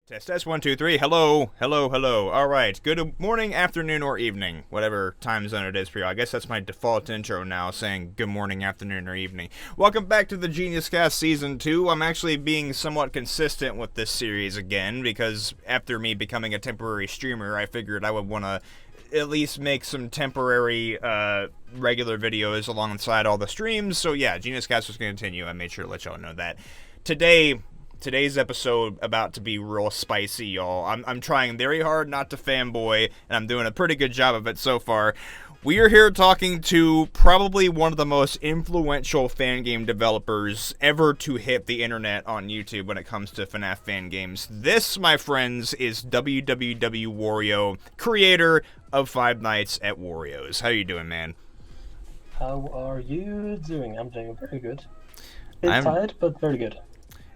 Test 1 2 3. Hello, hello, hello. All right. Good morning, afternoon, or evening, whatever time zone it is for you. I guess that's my default intro now, saying good morning, afternoon, or evening. Welcome back to the GeniusCast Season 2. I'm actually being somewhat consistent with this series again because after me becoming a temporary streamer, I figured I would want to at least make some temporary regular videos alongside all the streams. So yeah, GeniusCast was going to continue. I made sure to let y'all know that. Today's episode about to be real spicy, y'all. I'm trying very hard not to fanboy, and I'm doing a pretty good job of it so far. We are here talking to probably one of the most influential fan game developers ever to hit the internet on YouTube when it comes to FNAF fan games. This, my friends, is WwwWario, creator of Five Nights at Wario's. How you doing, man? How are you doing? I'm doing very good. Bit tired, but very good.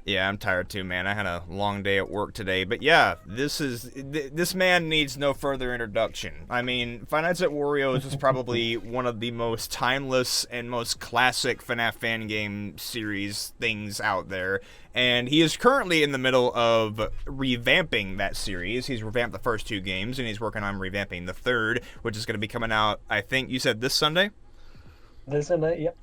Yeah, I'm tired too, man. I had a long day at work today. But yeah, this man needs no further introduction. I mean, Five Nights at Wario's is probably one of the most timeless and most classic FNAF fan game series things out there. And he is currently in the middle of revamping that series. He's revamped the first two games, and he's working on revamping the third, which is going to be coming out, I think you said this Sunday? This Sunday, yep.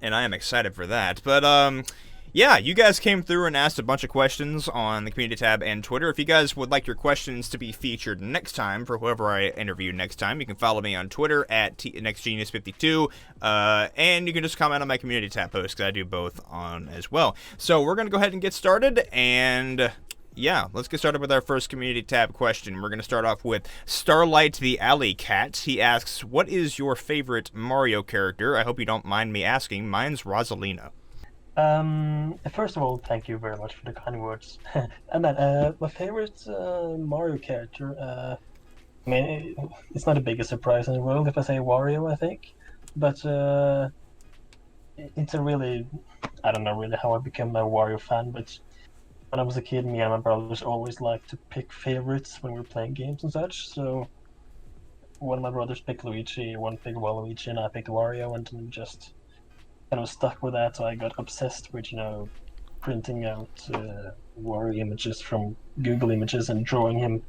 And I am excited for that. But, yeah, you guys came through and asked a bunch of questions on the community tab and Twitter. If you guys would like your questions to be featured next time for whoever I interview next time, you can follow me on Twitter at TheNextGenius52, and you can just comment on my community tab post, because I do both on as well. So we're going to go ahead and get started, and yeah, let's get started with our first community tab question. We're going to start off with Starlight the Alley Cat. He asks, what is your favorite Mario character? I hope you don't mind me asking. Mine's Rosalina. First of all, thank you very much for the kind words. And then, my favorite Mario character, I mean, it's not the biggest surprise in the world if I say Wario, I think. But it's a really, I don't know really how I became a Wario fan, but when I was a kid, me and my brothers always liked to pick favorites when we were playing games and such. So one of my brothers picked Luigi, one picked Waluigi, and I picked Wario, and then just kind of stuck with that. So I got obsessed with, printing out Wario images from Google Images and drawing him,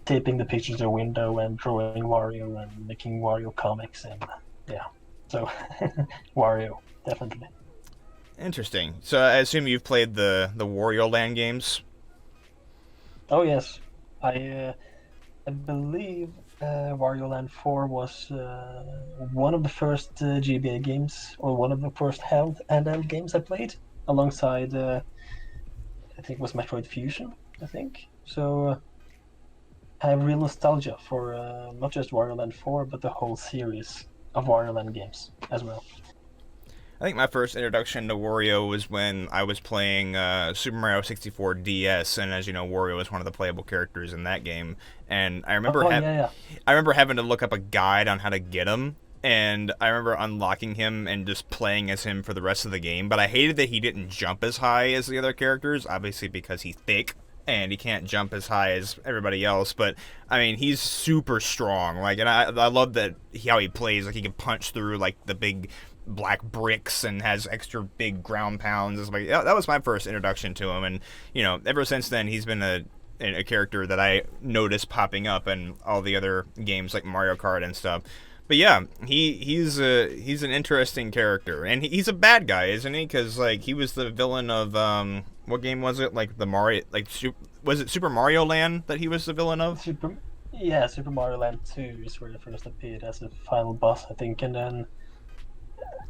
taping the pictures to a window and drawing Wario and making Wario comics, and yeah. So Wario, definitely. Interesting. So I assume you've played the Wario Land games? Oh yes, I believe Wario Land 4 was one of the first GBA games, or one of the first handheld games I played, alongside, I think it was Metroid Fusion, I think. So I have real nostalgia for not just Wario Land 4, but the whole series of Wario Land games as well. I think my first introduction to Wario was when I was playing Super Mario 64 DS, and as you know, Wario was one of the playable characters in that game. And I remember, I remember having to look up a guide on how to get him, and I remember unlocking him and just playing as him for the rest of the game. But I hated that he didn't jump as high as the other characters, obviously because he's thick and he can't jump as high as everybody else. But I mean, he's super strong. Like, and I love that how he plays. Like, he can punch through like the big black bricks and has extra big ground pounds. It's like, yeah, that was my first introduction to him, and ever since then he's been a character that I noticed popping up in all the other games like Mario Kart and stuff. But yeah, he's an interesting character, and he's a bad guy, isn't he? Because like he was the villain of what game was it? Like the Mario, was it Super Mario Land that he was the villain of? Super Mario Land 2 is where he first appeared as a final boss, I think, and then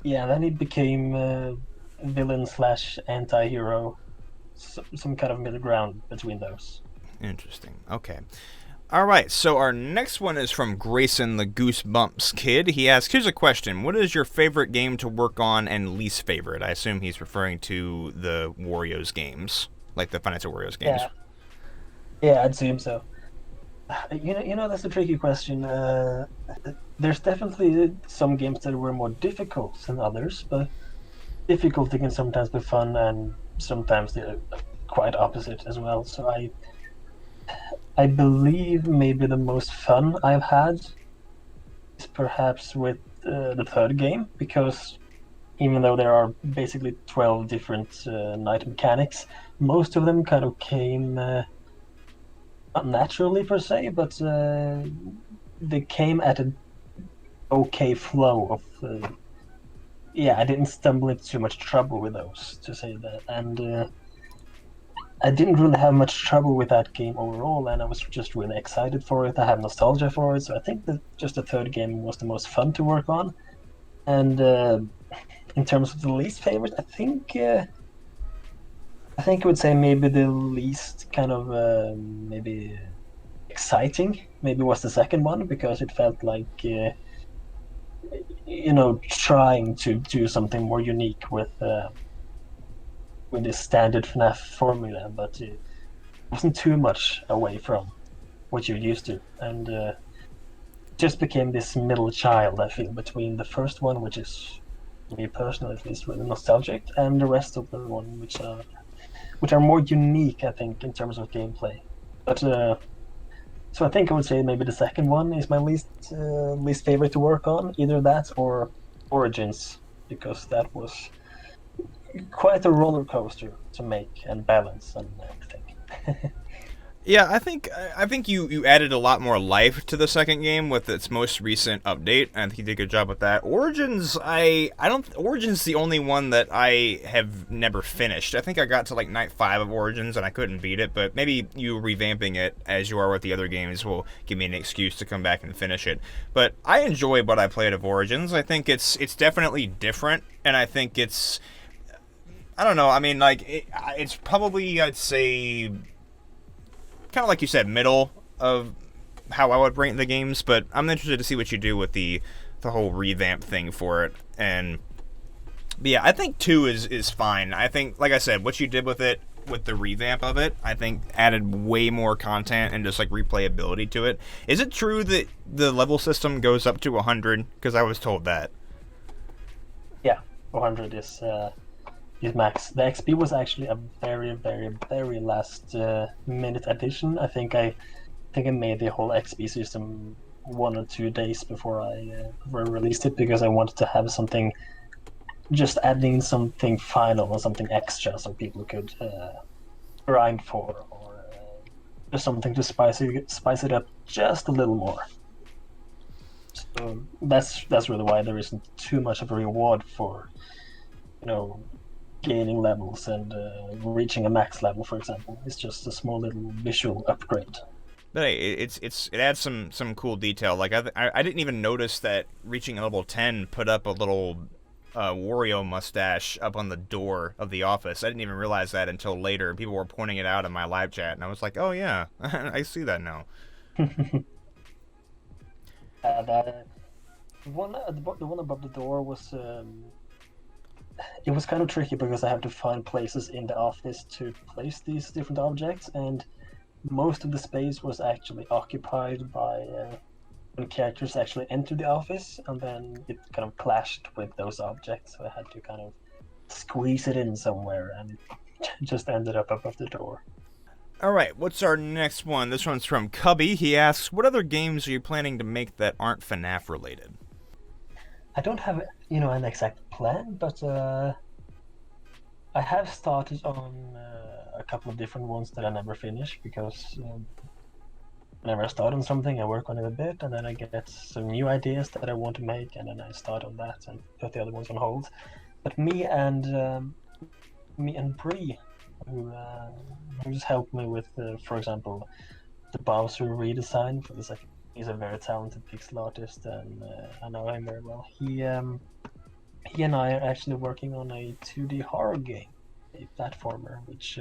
then he became villain / anti-hero, some kind of middle ground between those. Interesting. Okay. All right, so our next one is from Grayson the Goosebumps Kid. He asks, here's a question. What is your favorite game to work on and least favorite? I assume he's referring to the Wario's games, like the Five Nights at Wario's games. Yeah, I'd assume so. That's a tricky question. There's definitely some games that were more difficult than others, but difficulty can sometimes be fun, and sometimes they're quite opposite as well. So I believe maybe the most fun I've had is perhaps with the third game, because even though there are basically 12 different night mechanics, most of them kind of came not naturally per se, but they came at an okay flow of. Yeah, I didn't stumble into too much trouble with those, to say that, and I didn't really have much trouble with that game overall, and I was just really excited for it. I have nostalgia for it, so I think that just the third game was the most fun to work on. And in terms of the least favorite, I think I would say maybe the least kind of maybe exciting maybe was the second one because it felt like trying to do something more unique with this standard FNAF formula, but it wasn't too much away from what you're used to, and just became this middle child. I feel between the first one, which is me personally at least really nostalgic, and the rest of the one, which are more unique, I think, in terms of gameplay. But so I think I would say maybe the second one is my least favorite to work on. Either that or Origins, because that was quite a roller coaster to make and balance and everything. Yeah, I think you added a lot more life to the second game with its most recent update. I think you did a good job with that. Origins, I don't Origins is the only one that I have never finished. I think I got to like night 5 of Origins and I couldn't beat it, but maybe you revamping it as you are with the other games will give me an excuse to come back and finish it. But I enjoy what I played of Origins. I think it's definitely different, and I think I don't know. I mean, like it's probably I'd say kind of like you said, middle of how I would rank the games, but I'm interested to see what you do with the whole revamp thing for it. And but yeah, I think 2 is fine. I think, like I said, what you did with it with the revamp of it, I think added way more content and just like replayability to it. Is it true that the level system goes up to 100? Because I was told that. Yeah, 100 is max. The XP was actually a very, very, very last minute addition. I think I made the whole XP system 1 or 2 days before I released it because I wanted to have something, just adding something final or something extra so people could grind for, or just something to spice it up just a little more. So that's really why there isn't too much of a reward for you know gaining levels and reaching a max level, for example. It's just a small little visual upgrade. But hey, it adds some cool detail. Like I didn't even notice that reaching level 10 put up a little Wario mustache up on the door of the office. I didn't even realize that until later. People were pointing it out in my live chat, and I was like, oh yeah, I see that now. The one above the door was it was kind of tricky because I have to find places in the office to place these different objects, and most of the space was actually occupied by when characters actually entered the office, and then it kind of clashed with those objects, so I had to kind of squeeze it in somewhere, and it just ended up above the door. All right, what's our next one? This one's from Cubby. He asks, "What other games are you planning to make that aren't FNAF related?" I don't have an exact plan, but I have started on a couple of different ones that I never finish because whenever I start on something, I work on it a bit, and then I get some new ideas that I want to make, and then I start on that and put the other ones on hold. But me and Bree, who just helped me with, for example, the Bowser redesign for the second. He's a very talented pixel artist, and I know him very well. He and I are actually working on a 2D horror game, a platformer, which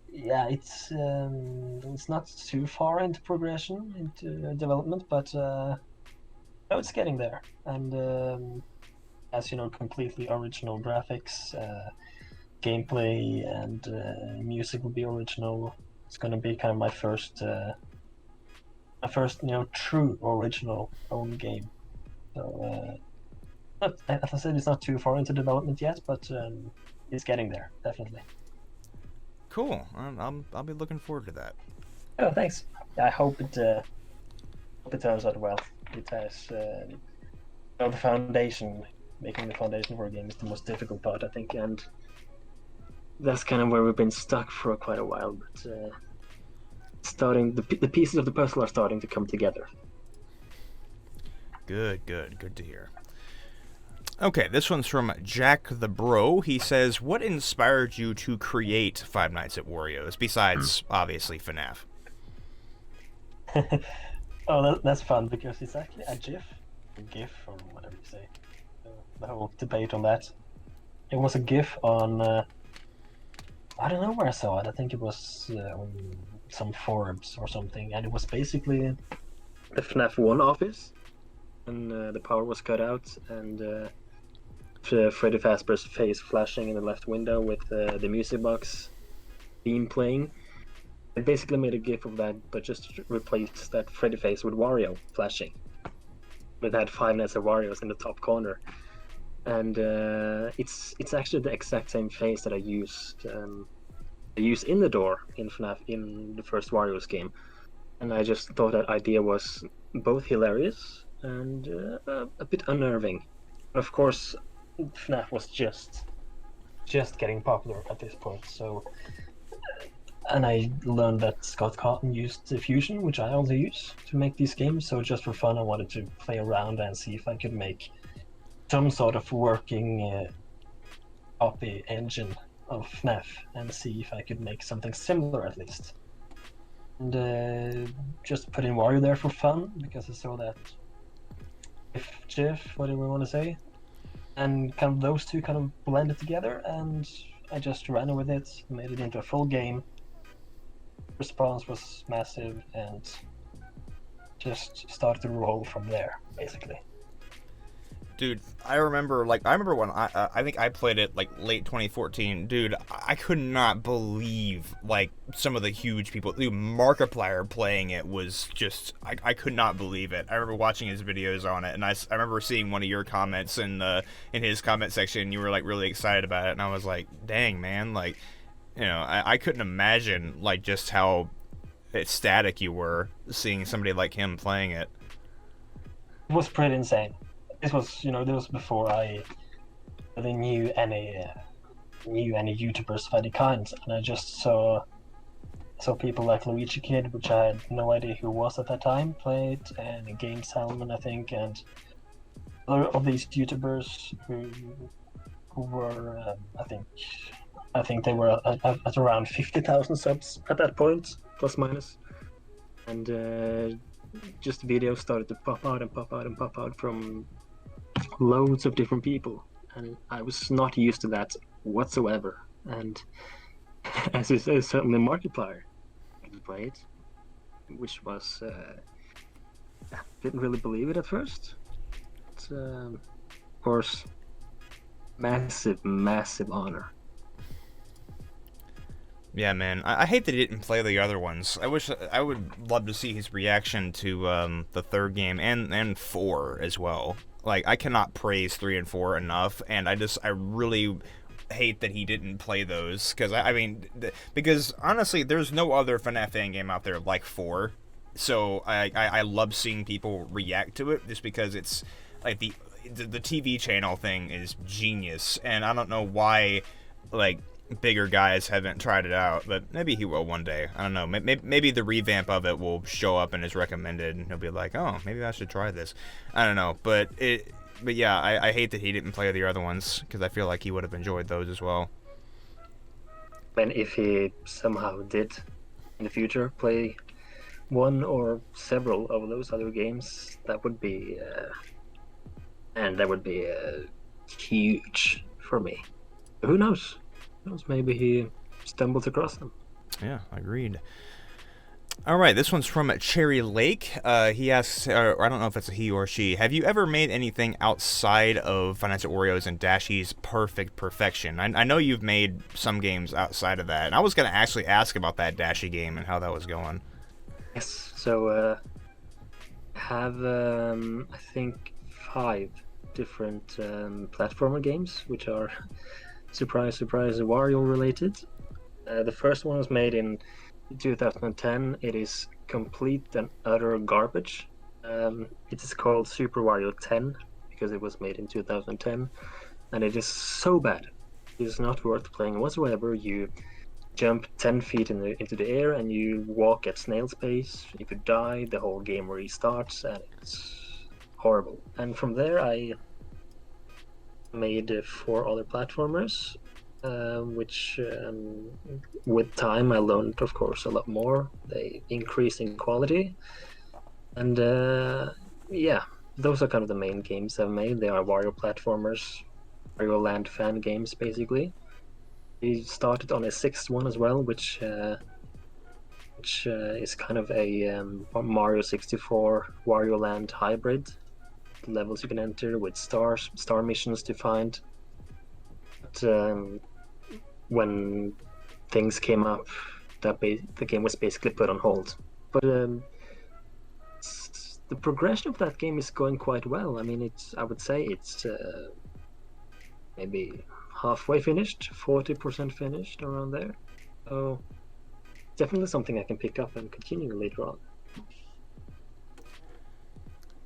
it's not too far into progression, into development, but no, it's getting there. And as completely original graphics, gameplay, and music will be original. It's going to be kind of my first true original own game. So as I said, it's not too far into development yet, but it's getting there, definitely. Cool. I'll be looking forward to that. Oh, thanks. I hope it turns out well. It has the foundation. Making the foundation for a game is the most difficult part, I think, and that's kind of where we've been stuck for quite a while. But starting the pieces of the puzzle are starting to come together. Good to hear. Okay, this one's from Jack the Bro. He says, "What inspired you to create Five Nights at Wario's besides obviously FNAF?" Oh, that's fun because it's actually a GIF, or whatever you say. The whole debate on that. It was a GIF on. I don't know where I saw it. I think it was on some forums or something, and it was basically the FNAF 1 office, and the power was cut out, and Freddy Fazbear's face flashing in the left window with the music box theme playing. They basically made a GIF of that, but just replaced that Freddy face with Wario flashing. It had Five Nights at Wario's in the top corner, and it's actually the exact same face that I used in the door in FNAF in the first Wario's game, and I just thought that idea was both hilarious and a bit unnerving. Of course, FNAF was just getting popular at this point, so. And I learned that Scott Cawthon used Fusion, which I also use to make these games. So just for fun, I wanted to play around and see if I could make some sort of working copy engine of FNAF and see if I could make something similar at least. And just put in Wario there for fun because I saw that GIF, whatever you want to say, and kind of those two kind of blended together, and I just ran with it, made it into a full game. Response was massive, and just started to roll from there, basically. Dude, I remember when I think I played it like late 2014. Dude, I could not believe like some of the huge people. Dude, Markiplier playing it was just I could not believe it. I remember watching his videos on it, and I remember seeing one of your comments in his comment section. You were like really excited about it, and I was like, dang man, like. You know, I couldn't imagine like just how ecstatic you were seeing somebody like him playing it. It was pretty insane. This was before I really knew any YouTubers of any kind, and I just saw people like Luigi Kid, which I had no idea who was at that time, played, and Game Salmon, I think, and other of these YouTubers who were I think they were at around 50,000 subs at that point, plus minus. And just videos started to pop out from loads of different people. And I was not used to that whatsoever. And as you say, certainly Markiplier could play it, which was... I didn't really believe it at first. But, of course, massive honor. Yeah, man. I hate that he didn't play the other ones. I would love to see his reaction to the third game and 4 as well. Like, I cannot praise 3 and 4 enough, and I really hate that he didn't play those, because honestly, there's no other FNAF fan game out there like 4. So I love seeing people react to it just because it's like the TV channel thing is genius, and I don't know why like bigger guys haven't tried it out, but maybe he will one day. I don't know. Maybe the revamp of it will show up in his recommended, and he'll be like, "Oh, maybe I should try this." I don't know, but yeah, I hate that he didn't play the other ones because I feel like he would have enjoyed those as well. And if he somehow did in the future play one or several of those other games, that would be huge for me. Who knows? Maybe he stumbled across them. Yeah, agreed. All right, this one's from Cherry Lake. He asks, I don't know if it's a he or she, have you ever made anything outside of Five Nights at Wario's and Dashy's Perfection? I know you've made some games outside of that, and I was going to actually ask about that Dashy game and how that was going. Yes, so I have, I think, 5 different platformer games, which are... surprise, Wario related. The first one was made in 2010. It is complete and utter garbage. It is called Super Wario 10 because it was made in 2010, and it is so bad. It is not worth playing whatsoever. You jump 10 feet into the air and you walk at snail's pace. If you die, the whole game restarts, and it's horrible. And from there, I made 4 other platformers, which with time I learned, of course, a lot more. They increase in quality, and yeah, those are kind of the main games I've made. They are Wario platformers, Wario Land fan games, basically. We started on a 6th one as well, which is kind of a Mario 64 Wario Land hybrid. Levels you can enter with star missions to find. But when things came up, the game was basically put on hold. But the progression of that game is going quite well. I mean, I would say it's maybe halfway finished, 40% finished, around there. So definitely something I can pick up and continue later on.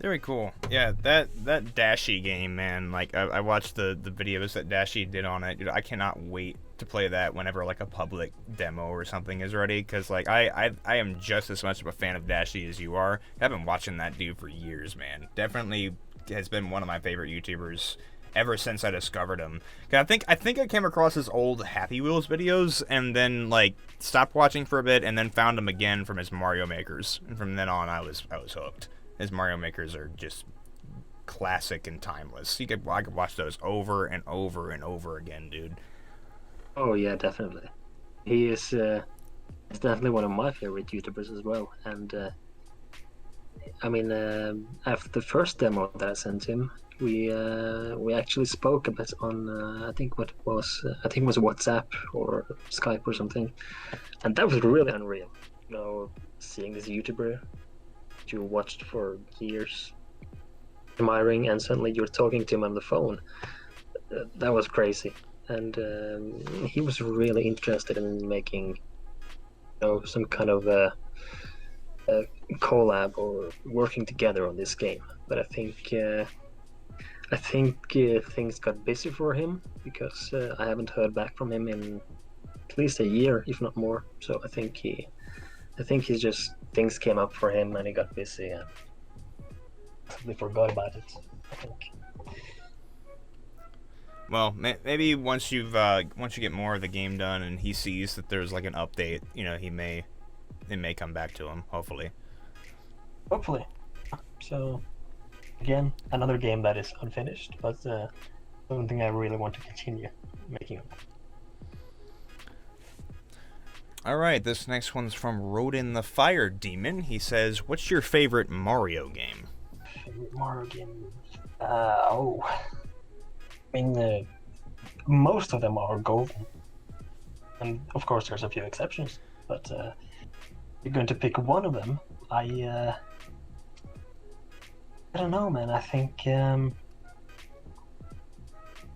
Very cool. Yeah, that Dashi game, man. Like I watched the videos that Dashi did on it. Dude, I cannot wait to play that whenever like a public demo or something is ready. Because like I am just as much of a fan of Dashi as you are. I've been watching that dude for years, man. Definitely has been one of my favorite YouTubers ever since I discovered him. I think I came across his old Happy Wheels videos and then like stopped watching for a bit and then found him again from his Mario Makers. And from then on, I was hooked. His Mario Makers are just classic and timeless. I could watch those over and over and over again, dude. Oh yeah, definitely. He is definitely one of my favorite YouTubers as well. And I mean, after the first demo that I sent him, we actually spoke a bit on I think it was WhatsApp or Skype or something, and that was really unreal. You know, seeing this YouTuber you watched for years, admiring, and suddenly you're talking to him on the phone. That was crazy, and he was really interested in making, some kind of a collab or working together on this game. But I think things got busy for him because I haven't heard back from him in at least a year, if not more. So I think he's just things came up for him and he got busy and they forgot about it, I think. Well, maybe once you get more of the game done and he sees that there's like an update, it may come back to him. Hopefully. So again, another game that is unfinished, but something I really want to continue making. Alright, this next one's from Rodin the Fire Demon. He says, what's your favorite Mario game? Favorite Mario game? I mean, most of them are golden. And of course there's a few exceptions, but if you're going to pick one of them, I don't know, man. I think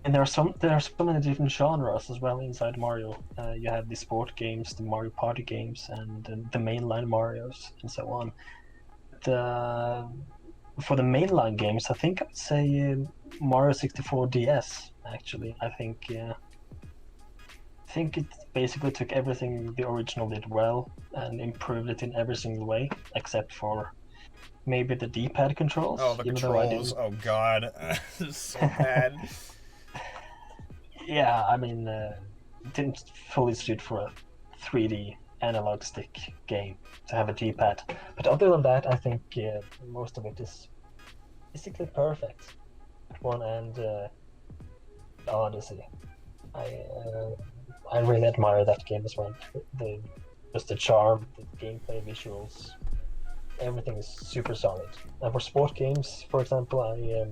and there are so many different genres as well inside Mario. You have the sport games, the Mario Party games, and the mainline Marios, and so on. For the mainline games, I think I would say Mario 64 DS. Actually, I think it basically took everything the original did well and improved it in every single way, except for maybe the D-pad controls. Oh, the controls! Oh god, so bad. Yeah, I mean, it didn't fully suit for a 3D analog stick game to have a D-pad. But other than that, I think most of it is basically perfect. One and Odyssey. I really admire that game as well. Just the charm, the gameplay, visuals, everything is super solid. And for sport games, for example, I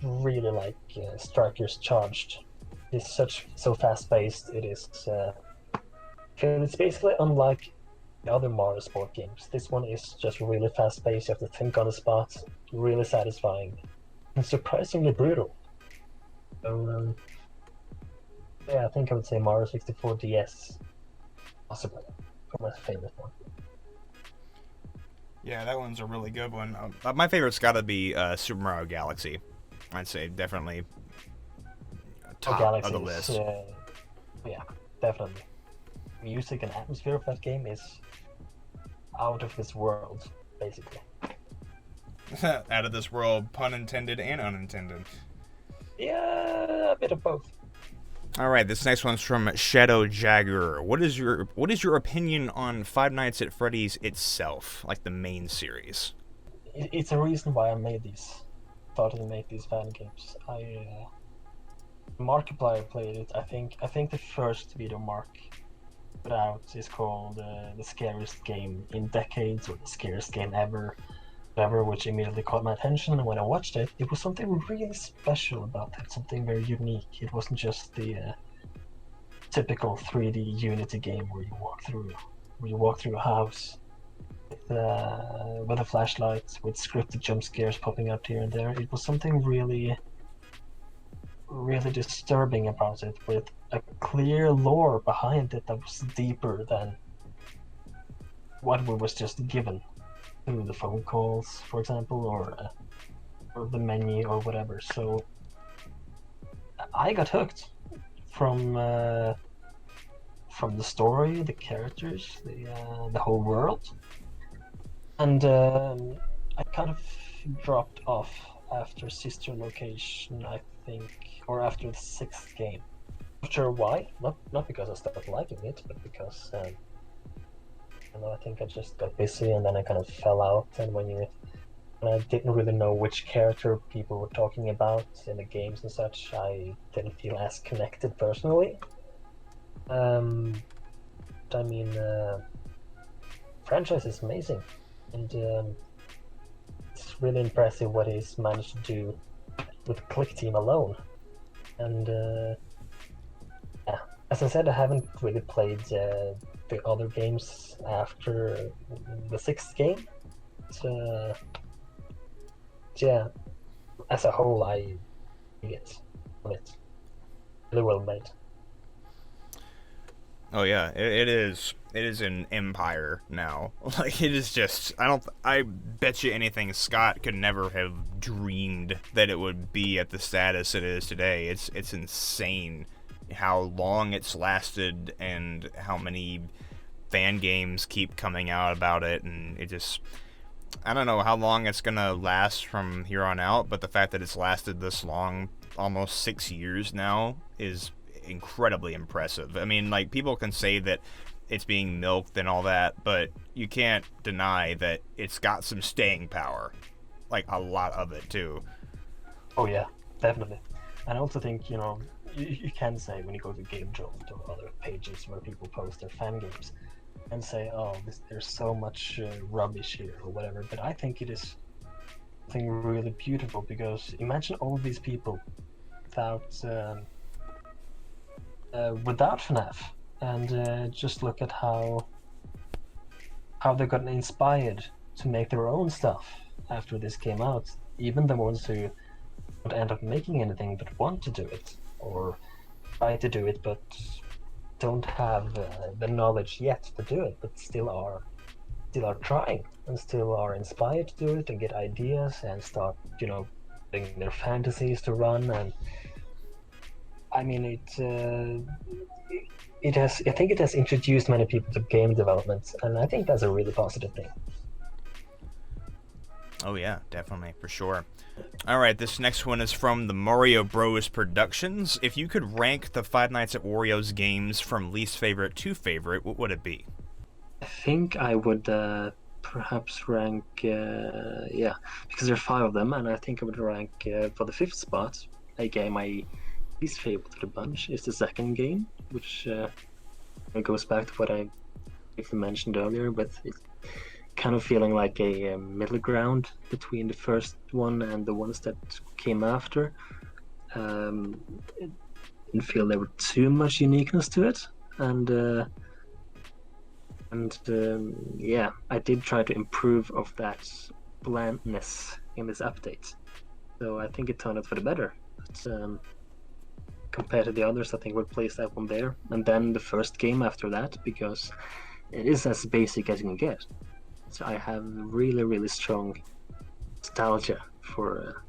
really like Strikers Charged. It's so fast-paced. It is. It's basically unlike the other Mario sport games. This one is just really fast-paced. You have to think on the spot. Really satisfying and surprisingly brutal. So yeah, I think I would say Mario 64 DS, possibly for my favorite one. Yeah, that one's a really good one. My favorite's got to be Super Mario Galaxy. I'd say definitely top of the list. Yeah, definitely. Music and atmosphere of that game is out of this world, basically. Out of this world, pun intended and unintended. Yeah, a bit of both. All right, this next one's from Shadow Jagger. What is your opinion on Five Nights at Freddy's itself, like the main series? It's a reason why I started to make these fan games. Markiplier played it. I think the first video Mark put out is called the scariest game in decades, or the scariest game ever, whatever, which immediately caught my attention. And when I watched it, it was something really special about it, something very unique. It wasn't just the typical 3D Unity game where you walk through a house with a flashlight, with scripted jump scares popping up here and there. It was something really, really disturbing about it, with a clear lore behind it that was deeper than what was just given through the phone calls, for example, or the menu or whatever. So I got hooked from the story, the characters, the whole world, and I kind of dropped off after Sister Location, I think, or after the 6th game. Not sure why. Not because I stopped liking it, but because I think I just got busy, and then I kind of fell out. And I didn't really know which character people were talking about in the games and such, I didn't feel as connected personally. I mean, franchise is amazing, and it's really impressive what he's managed to do with Click Team alone. And yeah, as I said, I haven't really played the other games after the 6th game. So yeah, as a whole, I get it. Really well made. Oh yeah, it is. It is an empire now. Like it is just. I bet you anything Scott could never have dreamed that it would be at the status it is today. It's insane how long it's lasted and how many fan games keep coming out about it, and it just. I don't know how long it's gonna last from here on out, but the fact that it's lasted this long, almost 6 years now, is incredibly impressive. I mean, like, people can say that it's being milked and all that, but you can't deny that it's got some staying power. Like, a lot of it, too. Oh yeah, definitely. And I also think, you can say when you go to Game Jolt or other pages where people post their fan games and say, oh, there's so much rubbish here or whatever, but I think it is something really beautiful, because imagine all these people without FNAF, and just look at how they got inspired to make their own stuff after this came out. Even the ones who don't end up making anything but want to do it, or try to do it but don't have the knowledge yet to do it, but still are trying and still are inspired to do it and get ideas and start, getting their fantasies to run. And I mean, I think it has introduced many people to game development, and I think that's a really positive thing. Oh yeah, definitely, for sure. Alright, this next one is from the Mario Bros. Productions. If you could rank the Five Nights at Wario's games from least favorite to favorite, what would it be? I think I would perhaps rank, because there are 5 of them, and I think I would rank for the 5th spot, a game I least favorite of the bunch is the 2nd game, which goes back to what I briefly mentioned earlier, with it kind of feeling like a middle ground between the first one and the ones that came after. I didn't feel there was too much uniqueness to it, and yeah, I did try to improve of that blandness in this update, so I think it turned out for the better. But, compared to the others, I think we'll place that one there, and then the first game after that, because it is as basic as you can get. So I have really, really strong nostalgia for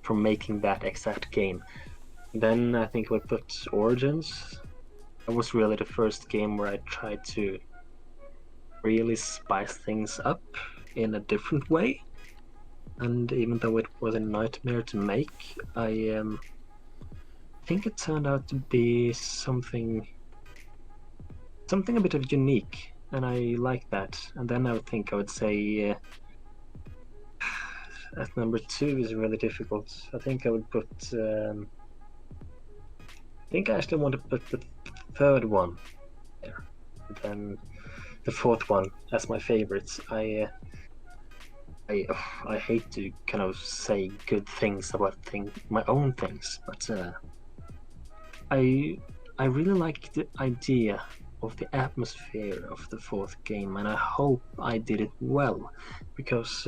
making that exact game. Then I think we'll put Origins that was really the first game where I tried to really spice things up in a different way. And even though it was a nightmare to make, I think it turned out to be something a bit of unique, and I like that. And then I would say at number 2 is really difficult. I think I would put. I think I actually want to put the third one there, and then the fourth one as my favorites. I hate to kind of say good things about my own things, but I really like the idea of the atmosphere of the fourth game, and I hope I did it well, because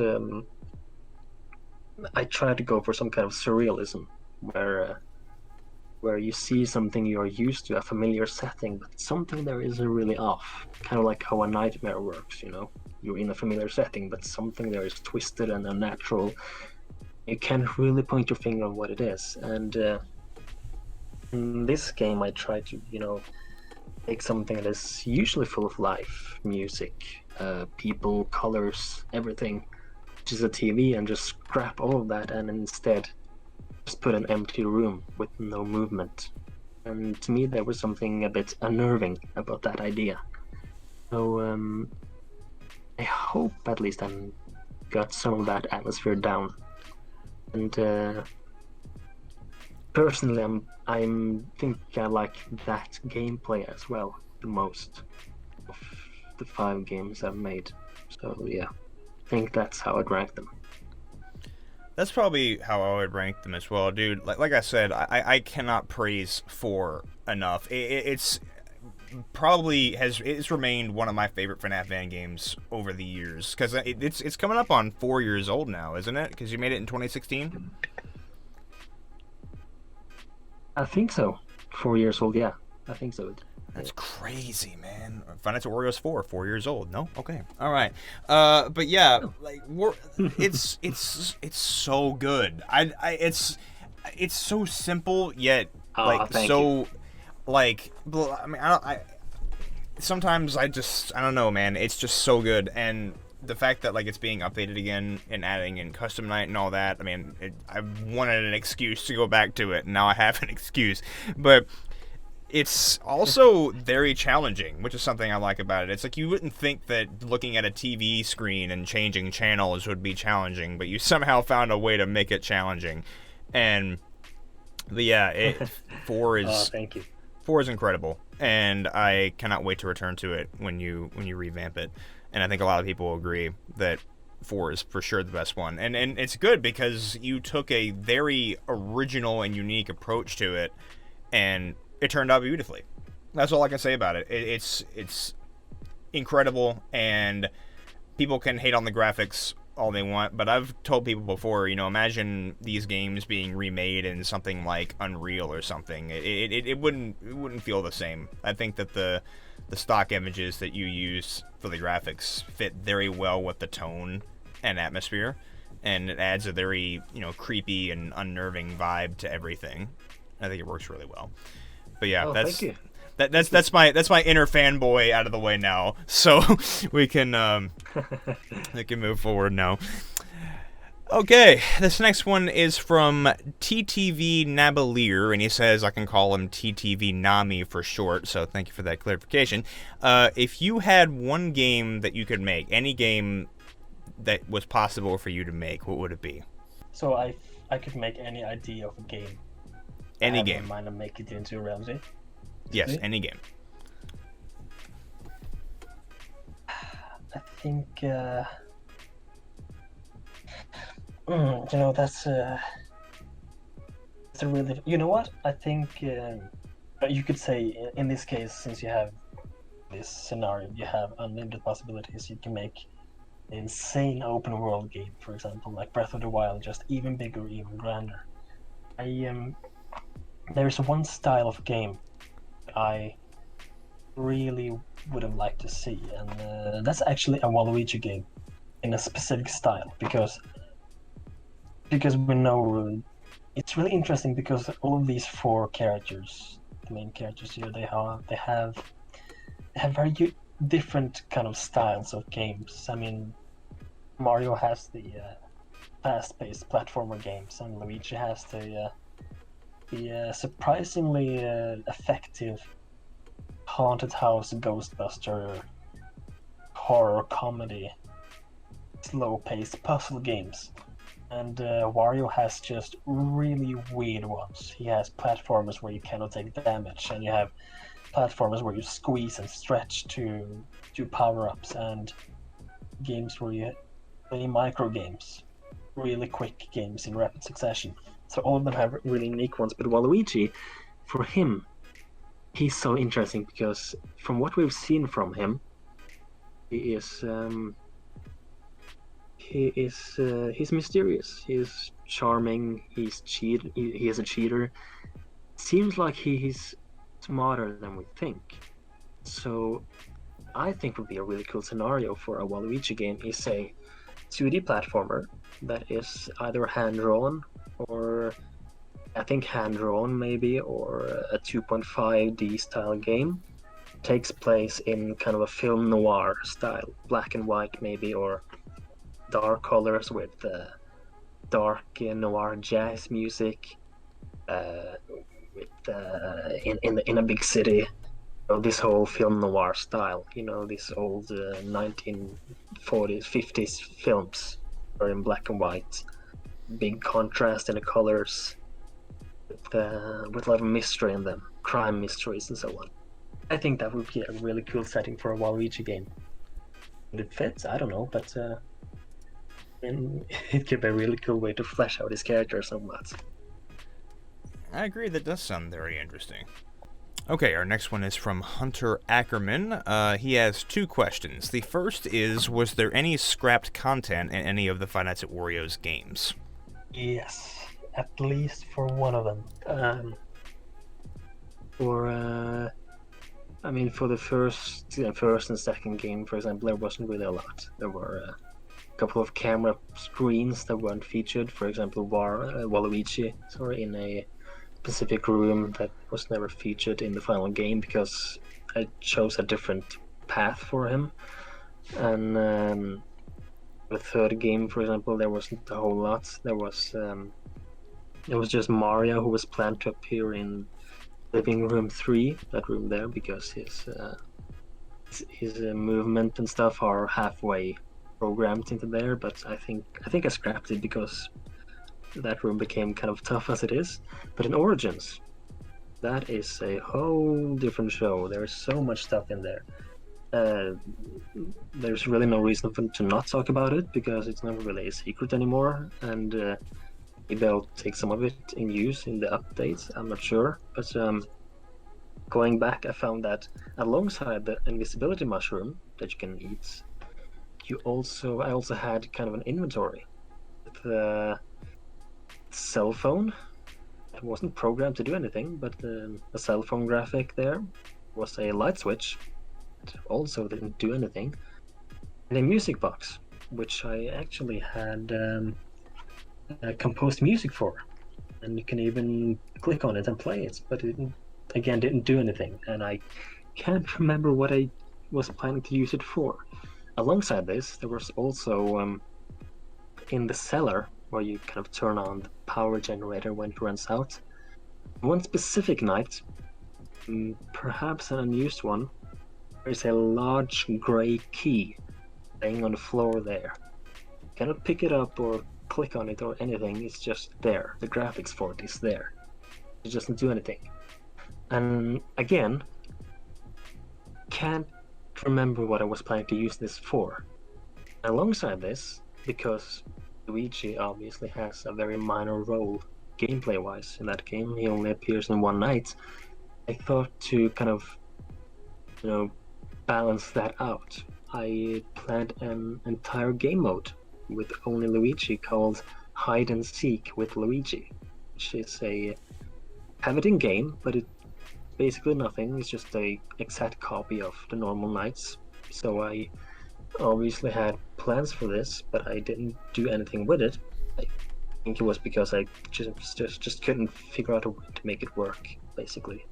I tried to go for some kind of surrealism where you see something you're used to, a familiar setting, but something there is really off. Kind of like how a nightmare works, you know? You're in a familiar setting, but something there is twisted and unnatural. You can't really point your finger on what it is. And in this game, I try to, take something that is usually full of life, music, people, colors, everything, which is a TV, and just scrap all of that and instead just put an empty room with no movement. And to me, there was something a bit unnerving about that idea. So I hope at least I got some of that atmosphere down. And personally, I think I like that gameplay as well the most of the 5 games I've made. So yeah, I think that's how I'd rank them. That's probably how I would rank them as well, dude. Like I said, I cannot praise 4 enough. It's probably it's remained one of my favorite FNAF fan games over the years, because it's coming up on 4 years old now, isn't it? Because you made it in 2016. I think so. 4 years old, yeah. I think so. That's crazy, man. Find Out Wario's 4 years old. No, okay, all right. But yeah, like it's so good. It's so simple yet so like. I mean, sometimes I don't know, man. It's just so good, and the fact that like it's being updated again and adding in custom night and all that. I mean, I wanted an excuse to go back to it, and now I have an excuse, but. It's also very challenging, which is something I like about it. It's like you wouldn't think that looking at a TV screen and changing channels would be challenging, but you somehow found a way to make it challenging. And yeah, 4 is thank you. 4 is incredible, and I cannot wait to return to it when you revamp it. And I think a lot of people agree that 4 is for sure the best one. And it's good because you took a very original and unique approach to it, and it turned out beautifully. That's all I can say about it. It's incredible, and people can hate on the graphics all they want, but I've told people before, imagine these games being remade in something like Unreal or something. It wouldn't feel the same. I think that the stock images that you use for the graphics fit very well with the tone and atmosphere, and it adds a very creepy and unnerving vibe to everything. I think it works really well. But yeah, that's my inner fanboy out of the way now, so we can move forward now. Okay, this next one is from TTV Nabalier, and he says I can call him TTV Nami for short. So thank you for that clarification. If you had one game that you could make, any game that was possible for you to make, what would it be? So I could make any idea of a game. Any game. In mind and make it into a reality. Yes, any game. I think that's a really. You know what? I think you could say in this case, since you have this scenario, you have unlimited possibilities. You can make an insane open world game, for example, like Breath of the Wild, just even bigger, even grander. There's one style of game I really would have liked to see, and that's actually a Waluigi game in a specific style, because we know it's really interesting because all of these 4 characters the main characters here. They have very different kind of styles of games. I mean, Mario has the fast-paced platformer games, and Luigi has the surprisingly effective haunted house Ghostbuster horror comedy slow-paced puzzle games. And Wario has just really weird ones. He has platformers where you cannot take damage, and you have platformers where you squeeze and stretch to do power-ups, and games where you play micro games, really quick games in rapid succession. So all of them have really unique ones, but Waluigi, for him, he's so interesting because from what we've seen from him, he's mysterious. He's charming. He is a cheater. Seems like he's smarter than we think. So I think would be a really cool scenario for a Waluigi game is a 2D platformer that is either hand-drawn or I think hand-drawn maybe, or a 2.5D style game. Takes place in kind of a film noir style, black and white maybe, or dark colors with dark noir jazz music in a big city. This whole film noir style, this old 1940s, 50s films are in black and white, big contrast in the colors, with a lot of mystery in them, crime mysteries and so on. I think that would be a really cool setting for a Waluigi game. Would it fit? I don't know, but it could be a really cool way to flesh out his character somewhat. I agree, that does sound very interesting. Okay, our next one is from Hunter Ackerman. He has two questions. The first is, was there any scrapped content in any of the Five Nights at Wario's games? Yes, at least for one of them. For the first and second game, for example, there wasn't really a lot. There were a couple of camera screens that weren't featured. For example, Waluigi, in a specific room that was never featured in the final game because I chose a different path for him. And the third game, for example, there wasn't a whole lot. There was just Mario, who was planned to appear in Living Room 3, that room there, because his movement and stuff are halfway programmed into there. But I think I scrapped it because that room became kind of tough as it is. But in Origins, that is a whole different show. There's so much stuff in there. There's really no reason to not talk about it because it's not really a secret anymore, and maybe they'll take some of it in use in the updates, I'm not sure. But going back, I found that alongside the invisibility mushroom that you can eat, I also had kind of an inventory with the cell phone. It wasn't programmed to do anything, but a cell phone graphic there was a light switch. It also didn't do anything. And a music box, which I actually had composed music for. And you can even click on it and play it, but it didn't do anything. And I can't remember what I was planning to use it for. Alongside this, there was also in the cellar, where you kind of turn on the power generator when it runs out. One specific night, perhaps an unused one, there's a large grey key laying on the floor there. You cannot pick it up or click on it or anything, it's just there. The graphics for it is there. It doesn't do anything. And again, can't remember what I was planning to use this for. Alongside this, because Luigi obviously has a very minor role gameplay-wise in that game, he only appears in one night, I thought to kind of, balance that out. I planned an entire game mode with only Luigi called Hide and Seek with Luigi, which is have it in game, but it's basically nothing. It's just a exact copy of the normal nights. So I obviously had plans for this, but I didn't do anything with it. I think it was because I just couldn't figure out a way to make it work, basically.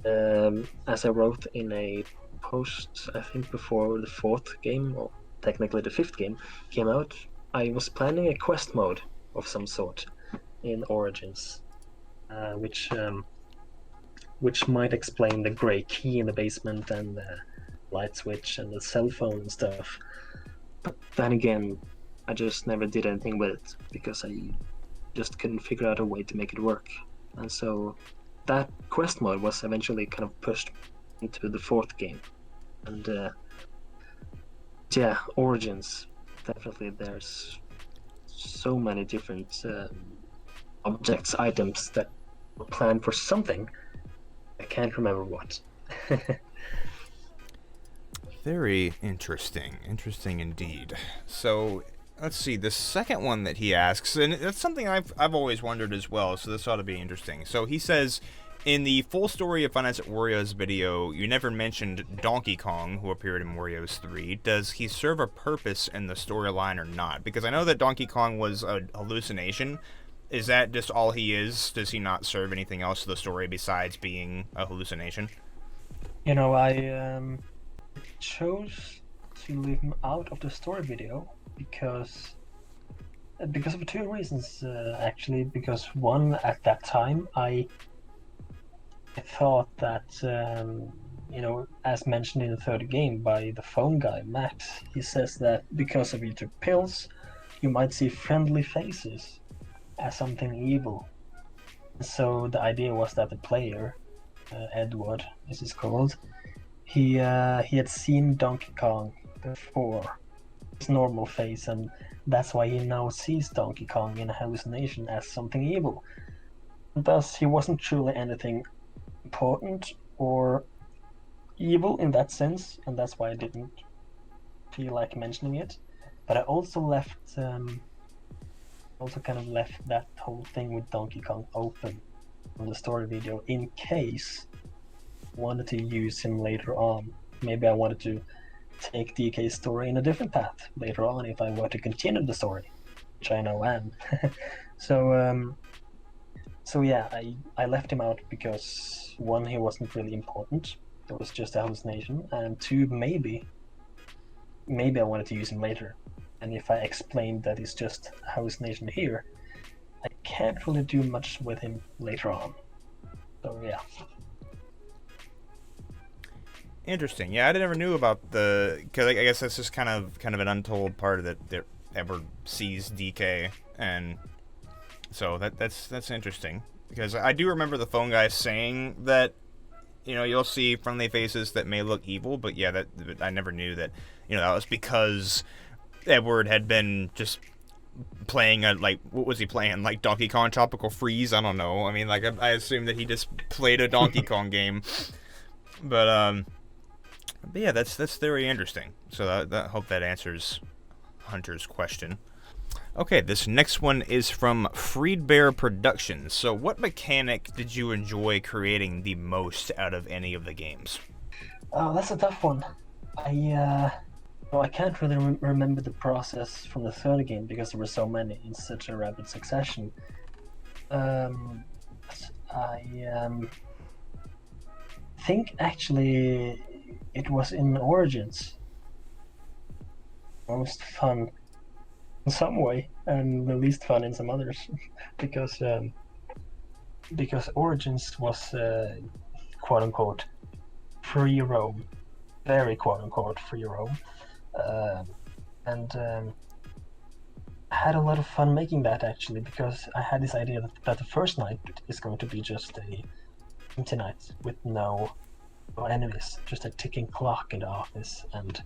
As I wrote in a post, I think before the fourth game, or technically the fifth game, came out, I was planning a quest mode of some sort in Origins, which might explain the gray key in the basement and the light switch and the cell phone and stuff. But then again, I just never did anything with it because I just couldn't figure out a way to make it work. And so that quest mode was eventually kind of pushed into the fourth game. And yeah, Origins, definitely there's so many different objects, items that were planned for something. I can't remember what. Very interesting. Interesting indeed. So, let's see. The second one that he asks, and that's something I've always wondered as well, so this ought to be interesting. So he says, in the full story of Finance at Wario's video, you never mentioned Donkey Kong, who appeared in Wario's 3. Does he serve a purpose in the storyline or not? Because I know that Donkey Kong was a hallucination. Is that just all he is? Does he not serve anything else to the story besides being a hallucination? You know, I chose to leave him out of the story video because of two reasons, actually. Because one, at that time, I thought that, you know, as mentioned in the third game by the phone guy, Max, he says that because of you took pills, you might see friendly faces as something evil. So the idea was that the player, Edward, as he's called, he had seen Donkey Kong before, his normal face, and that's why he now sees Donkey Kong in a hallucination as something evil. Thus, he wasn't truly anything important or evil in that sense, and that's why I didn't feel like mentioning it. But I also left, kind of left that whole thing with Donkey Kong open on the story video in case I wanted to use him later on. Maybe I wanted to take DK's story in a different path later on if I were to continue the story, which I know I am. So yeah, I left him out because one, he wasn't really important. It was just a hallucination, and two, maybe I wanted to use him later. And if I explained that it's just a hallucination here, I can't really do much with him later on. So yeah. Interesting. Yeah, I never knew about because I guess that's just kind of an untold part that ever sees DK, and so that's interesting, because I do remember the phone guy saying that, you know, you'll see friendly faces that may look evil, but yeah, that I never knew that, you know, that was because Edward had been just playing what was he playing, like Donkey Kong Tropical Freeze? I don't know. I mean, like I assume that he just played a Donkey Kong game, but yeah, that's very interesting. So I hope that answers Hunter's question. Okay, this next one is from Freedbear Productions. So what mechanic did you enjoy creating the most out of any of the games? Oh, that's a tough one. I can't really remember the process from the third game because there were so many in such a rapid succession. I think actually it was in Origins. Most fun in some way, and the least fun in some others, because Origins was quote unquote free roam, very quote unquote free roam, and I had a lot of fun making that, actually, because I had this idea that the first night is going to be just a empty night with no enemies, just a ticking clock in the office, and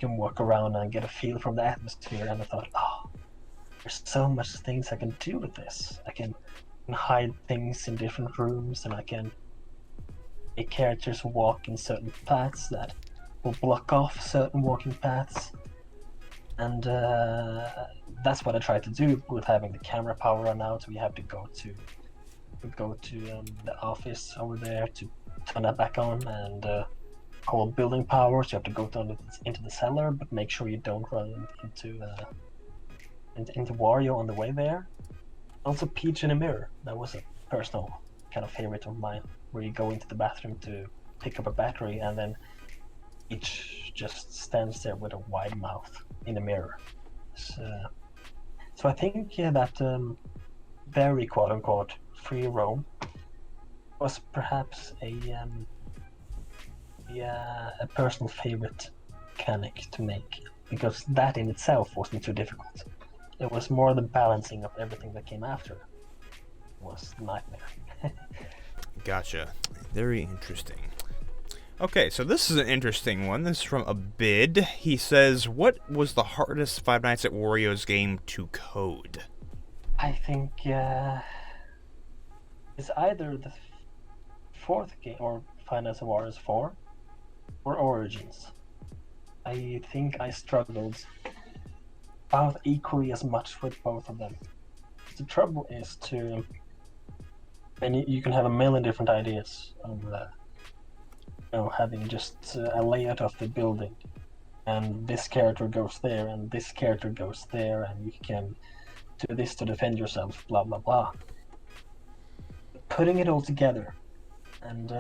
you can walk around and get a feel from the atmosphere. And I thought, oh, there's so much things I can do with this. I can hide things in different rooms, and I can make characters walk in certain paths that will block off certain walking paths. And that's what I tried to do with having the camera power run out. We have to go to the office over there to turn that back on, and whole building power, so you have to go down into the cellar, but make sure you don't run into Wario on the way there. Also, Peach in a mirror. That was a personal kind of favorite of mine. where you go into the bathroom to pick up a battery, and then each just stands there with a wide mouth in the mirror. So I think that very quote-unquote free roam was perhaps a personal favorite mechanic to make, because that in itself wasn't too difficult. It was more the balancing of everything that came after was a nightmare. Gotcha. Very interesting. Okay, so this is an interesting one. This is from a bid. He says, what was the hardest Five Nights at Wario's game to code? I think it's either the fourth game, or Five Nights at Wario's 4, or Origins. I think I struggled about equally as much with both of them. The trouble is and you can have a million different ideas of having just a layout of the building, and this character goes there and this character goes there, and you can do this to defend yourself, blah blah blah. Putting it all together and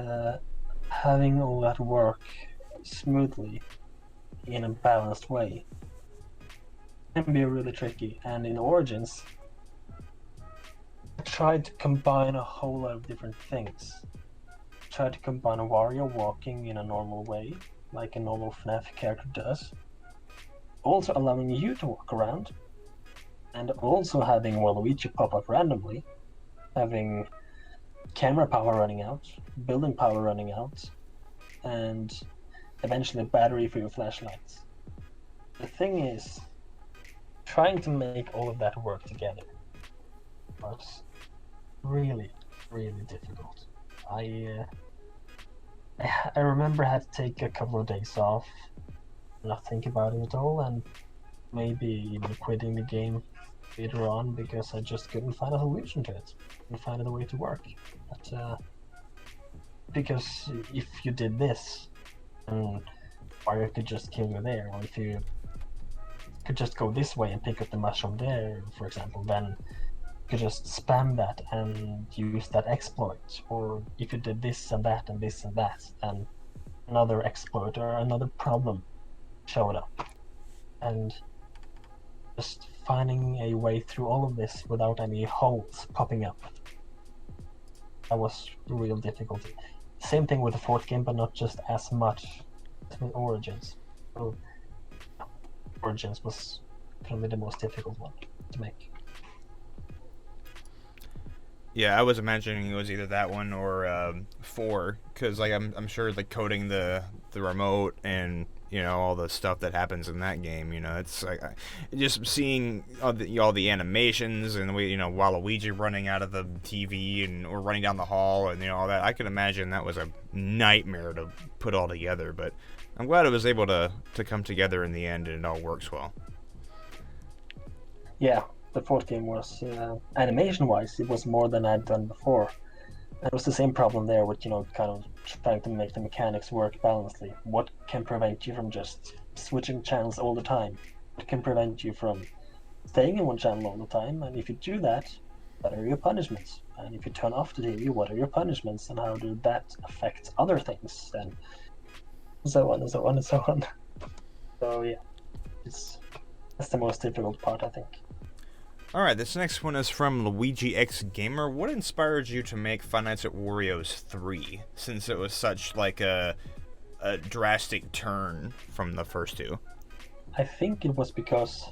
having all that work smoothly in a balanced way can be really tricky. And in Origins, I tried to combine a whole lot of different things. Tried to combine Wario walking in a normal way, like a normal FNAF character does, also allowing you to walk around, and also having Waluigi pop up randomly, having camera power running out, building power running out, and eventually battery for your flashlights. The thing is, trying to make all of that work together was really, really difficult. I remember I had to take a couple of days off, not think about it at all, and maybe even quitting the game later on because I just couldn't find a solution to it, couldn't find a way to work. But because if you did this, then Wario could just kill you there, or if you could just go this way and pick up the mushroom there, for example, then you could just spam that and use that exploit. Or if you did this and that and this and that, and another exploit or another problem showed up. And just finding a way through all of this without any holes popping up, that was a real difficulty. Same thing with the fourth game, but not just as much as with Origins. So Origins was probably the most difficult one to make. Yeah, I was imagining it was either that one or 4, because like I'm sure like coding the remote and all the stuff that happens in that game. It's like just seeing all the animations and the way Waluigi running out of the TV or running down the hall and all that. I can imagine that was a nightmare to put all together, but I'm glad it was able to come together in the end and it all works well. Yeah, the fourth game was animation-wise, it was more than I'd done before. It was the same problem there with kind of trying to make the mechanics work balancedly. What can prevent you from just switching channels all the time? What can prevent you from staying in one channel all the time? And if you do that, what are your punishments? And if you turn off the TV, what are your punishments? And how do that affect other things? And so on and so on and so on. So yeah, that's the most difficult part, I think. Alright, this next one is from Luigi X Gamer. What inspired you to make Five Nights at Wario's 3, since it was such like a drastic turn from the first two? I think it was because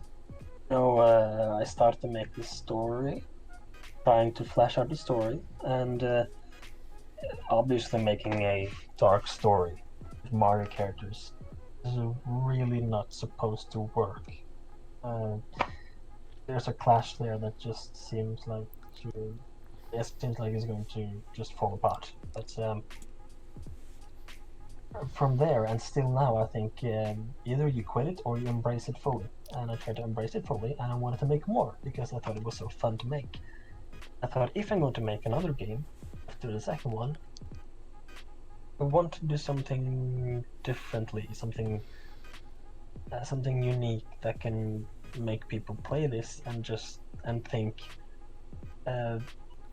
I started to make this story, trying to flesh out the story, and obviously making a dark story with Mario characters is really not supposed to work. There's a clash there that just seems like it's going to just fall apart. But from there and still now, I think either you quit it or you embrace it fully. And I tried to embrace it fully, and I wanted to make more because I thought it was so fun to make. I thought if I'm going to make another game after the second one, I want to do something differently, something unique that can make people play this and think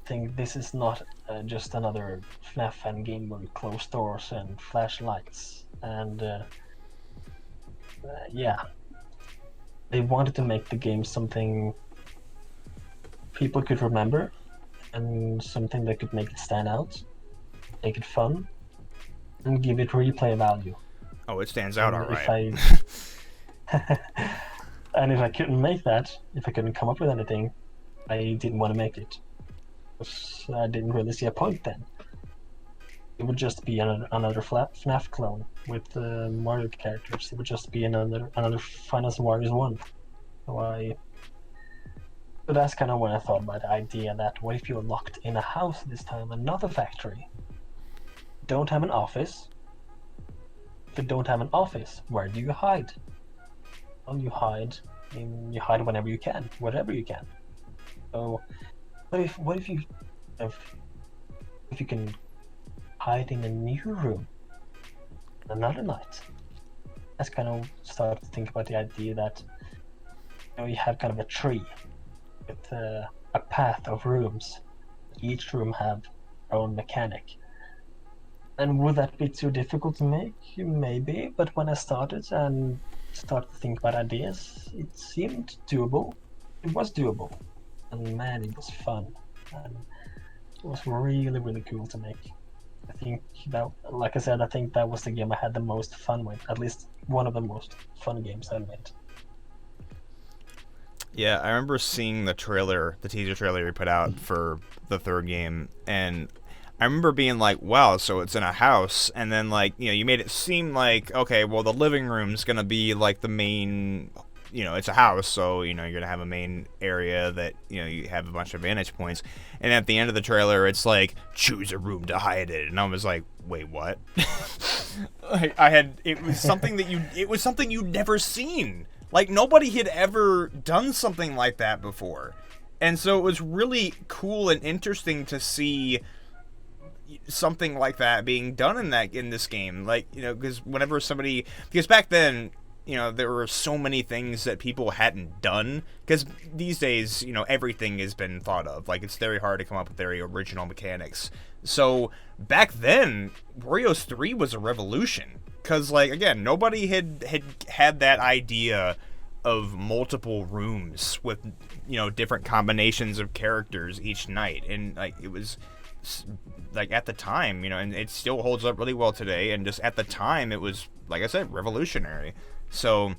think this is not just another FNAF fan game with closed doors and flashlights. And yeah, they wanted to make the game something people could remember and something that could make it stand out, make it fun, and give it replay value. Oh, it stands out all right. And if I couldn't make that, if I couldn't come up with anything, I didn't want to make it. Because I didn't really see a point then. It would just be another FNAF clone with Mario characters. It would just be another Final Warriors 1. So that's kind of when I thought about the idea that what if you're locked in a house this time and not a factory? Don't have an office. If you don't have an office, where do you hide? Well, you hide whenever you can, wherever you can. So, what if you can hide in a new room another night? That's kind of start to think about the idea that you have kind of a tree with a path of rooms. Each room have their own mechanic. And would that be too difficult to make? Maybe, but when I started to think about ideas, it seemed doable. It was doable. And man, it was fun. And it was really, really cool to make. I think that, like I said, I think that was the game I had the most fun with. At least one of the most fun games I made. Yeah, I remember seeing the teaser trailer you put out for the third game, and I remember being like, wow, so it's in a house, and then, like, you made it seem like, okay, well, the living room's gonna be, like, the main, it's a house, so, you're gonna have a main area that, you have a bunch of vantage points, and at the end of the trailer, it's like, choose a room to hide in, and I was like, wait, what? It was something you'd never seen. Like, nobody had ever done something like that before, and so it was really cool and interesting to see something like that being done in this game, like, because back then, there were so many things that people hadn't done, because these days, everything has been thought of, like, it's very hard to come up with very original mechanics. So back then, Wario's 3 was a revolution, because, like, again, nobody had that idea of multiple rooms with, different combinations of characters each night, and, like, it was, like, at the time, and it still holds up really well today, and just at the time, it was, like I said, revolutionary. So,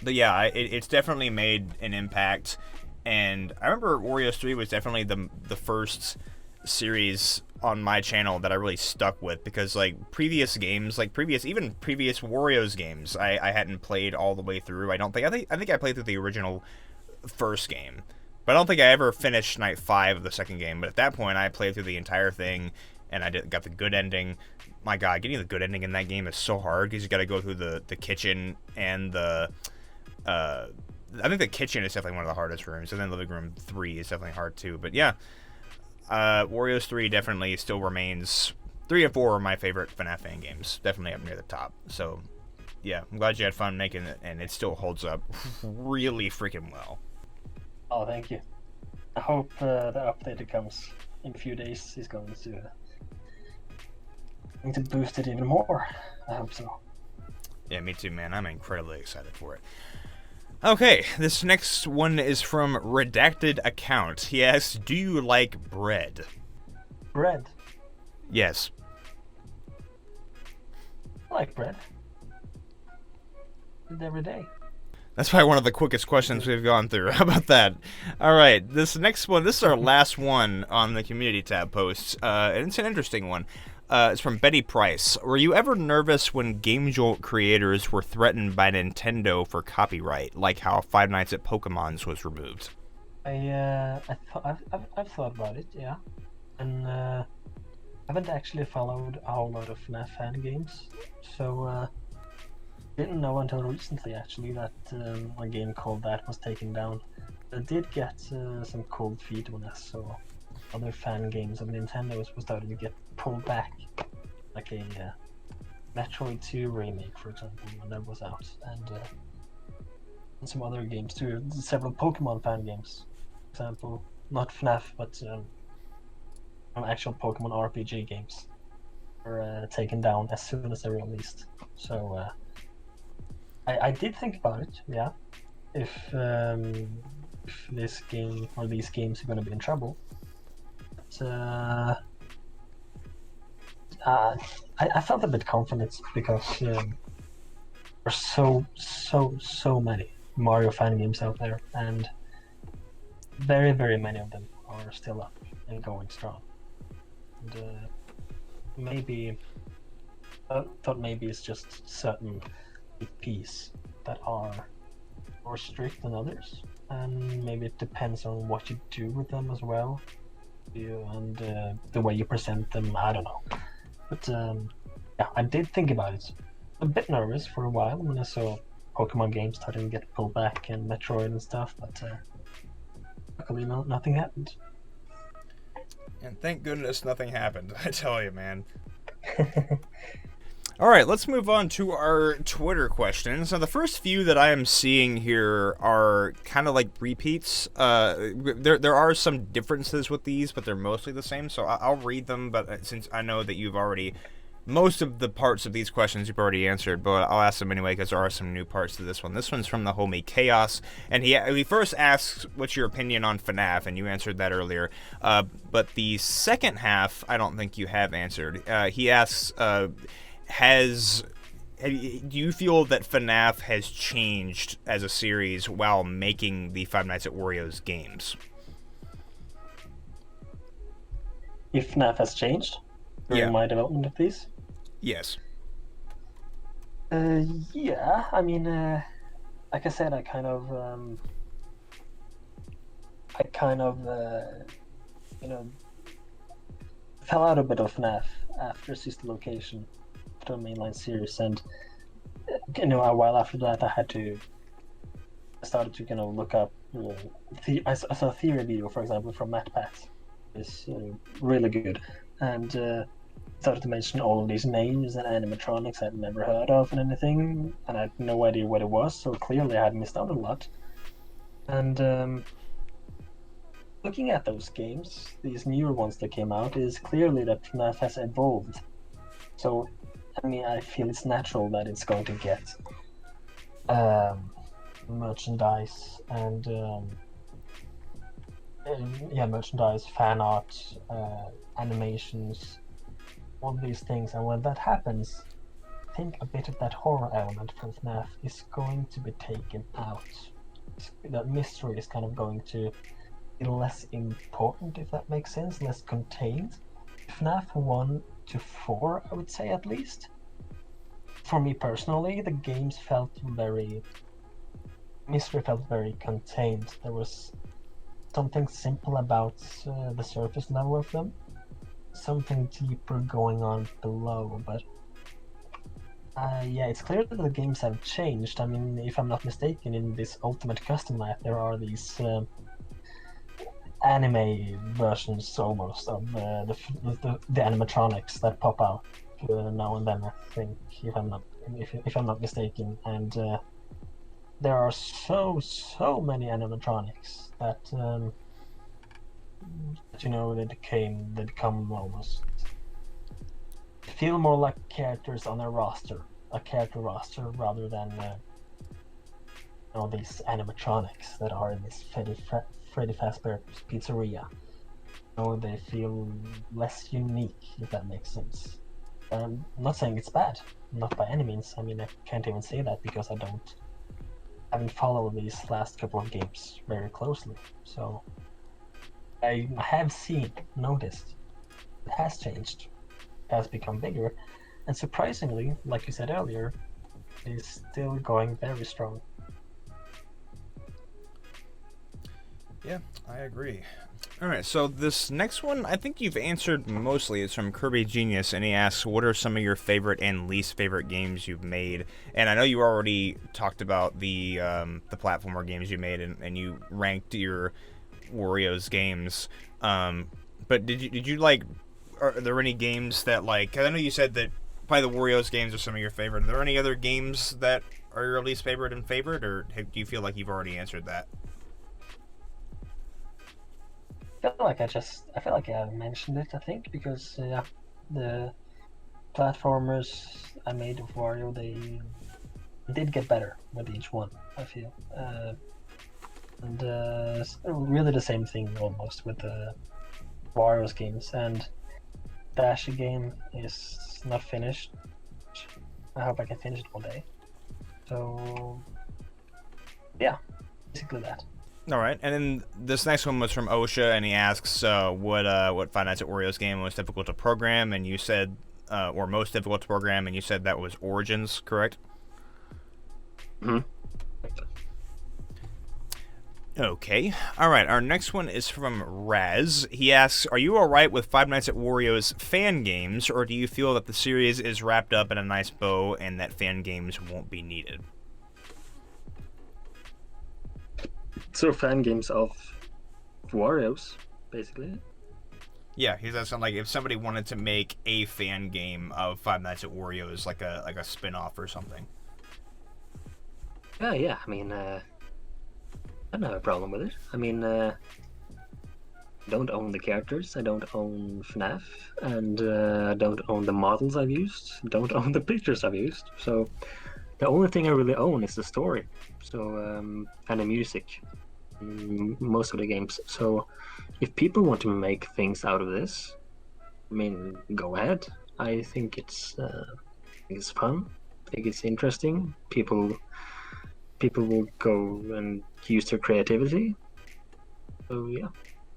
but yeah, it's definitely made an impact, and I remember Wario's 3 was definitely the first series on my channel that I really stuck with, because, like, previous games, like previous Wario's games, I hadn't played all the way through. I think I played through the original first game, but I don't think I ever finished night 5 of the second game. But at that point, I played through the entire thing, and I got the good ending. My God, getting the good ending in that game is so hard, because you got to go through the kitchen and the. I think the kitchen is definitely one of the hardest rooms, and then living room 3 is definitely hard too. But yeah, Wario's 3 definitely still remains. 3 and 4 are my favorite FNAF fan games, definitely up near the top. So yeah, I'm glad you had fun making it, and it still holds up really freaking well. Oh, thank you. I hope the update that comes in a few days is going to boost it even more. I hope so. Yeah, me too, man. I'm incredibly excited for it. Okay, this next one is from Redacted Account. He asks, do you like bread? Bread? Yes. I like bread. Eat every day. That's probably one of the quickest questions we've gone through. How about that? All right, this next one, this is our last one on the community tab posts, and it's an interesting one. It's from Betty Price. Were you ever nervous when Game Jolt creators were threatened by Nintendo for copyright, like how Five Nights at Pokemon's was removed? I've thought about it, yeah, and I haven't actually followed a whole lot of FNAF fan games, so didn't know until recently actually that a game called that was taken down. I did get some cold feet when I saw other fan games of Nintendo was starting to get pulled back, like a Metroid 2 remake, for example, when that was out, and some other games too. Several Pokemon fan games, for example, not FNAF, but actual Pokemon RPG games were taken down as soon as they were released. So I did think about it, yeah. If this game or these games are going to be in trouble, but I felt a bit confident because there's so many Mario fan games out there, and very many of them are still up and going strong. And maybe I thought maybe it's just certain IPs that are more strict than others, and maybe it depends on what you do with them as well, and the way you present them. I don't know, but yeah, I did think about it. A bit nervous for a while when I saw Pokemon games starting to get pulled back and Metroid and stuff, but luckily nothing happened. And thank goodness nothing happened, I tell you, man. All right, let's move on to our Twitter questions. Now, the first few that I am seeing here are kind of like repeats. There are some differences with these, but they're mostly the same, so I'll read them, but since I know that you've already... Most of the parts of these questions you've already answered, but I'll ask them anyway because there are some new parts to this one. This one's from the homie Chaos, and he first asks, what's your opinion on FNAF, and you answered that earlier. But the second half, I don't think you have answered. He asks, do you feel that FNAF has changed as a series while making the Five Nights at Wario's games? If FNAF has changed during my development of these? Yes. Yeah, I mean, like I said, I kind of, you know, fell out a bit of FNAF after Sister Location, after the mainline series, and a while after that, I started to look up. I saw a theory video, for example, from MatPat, is really good, and started to mention all of these names and animatronics I'd never heard of and anything, and I had no idea what it was, so clearly I had missed out a lot. And looking at those games, these newer ones that came out, is clearly that FNAF has evolved. So, I mean, I feel it's natural that it's going to get merchandise and merchandise, fan art, animations, all these things, and when that happens, I think a bit of that horror element from FNAF is going to be taken out. That mystery is kind of going to be less important, if that makes sense, less contained. FNAF 1 to 4, I would say, at least. For me personally, the games mystery felt very contained. There was something simple about the surface level of them, something deeper going on below, but yeah, it's clear that the games have changed. I mean, if I'm not mistaken, in this Ultimate Custom Night there are these anime versions almost of the animatronics that pop out now and then, I think, if I'm not mistaken, and there are so many animatronics that they become almost feel more like characters on a character roster rather than these animatronics that are in this Freddy Fazbear's Pizzeria. They feel less unique, if that makes sense. I'm not saying it's bad, not by any means. I mean, I can't even say that because I haven't followed these last couple of games very closely. So I have noticed, it has changed, it has become bigger, and surprisingly, like you said earlier, it is still going very strong. Yeah, I agree. Alright, so this next one, I think you've answered mostly. It's from Kirby Genius, and he asks, what are some of your favorite and least favorite games you've made? And I know you already talked about the platformer games you made, and you ranked your Wario's games. But did you like, are there any games that, like, 'cause I know you said that probably the Wario's games are some of your favorite. Are there any other games that are your least favorite and favorite, or do you feel like you've already answered that? I I feel like I mentioned it. I think because the platformers I made of Wario, they did get better with each one. I feel, and really the same thing almost with the Wario's games. And Dash game is not finished. I hope I can finish it one day. So yeah, basically that. All right, and then this next one was from Osha, and he asks what Five Nights at Wario's game was difficult to program, and you said, or most difficult to program, and you said that was Origins, correct? Mm-hmm. Okay. All right. Our next one is from Raz. He asks, are you all right with Five Nights at Wario's fan games, or do you feel that the series is wrapped up in a nice bow and that fan games won't be needed? So fan games of Wario's, basically. Yeah, he's asking like if somebody wanted to make a fan game of Five Nights at Wario's, like a spin-off or something. Yeah. I mean, I don't have a problem with it. I mean, I don't own the characters, I don't own FNAF, and I don't own the models I've used, don't own the pictures I've used. So the only thing I really own is the story. So and the music. Most of the games. So if people want to make things out of this, I mean, go ahead. I think it's fun. I think it's interesting. People will go and use their creativity. So yeah,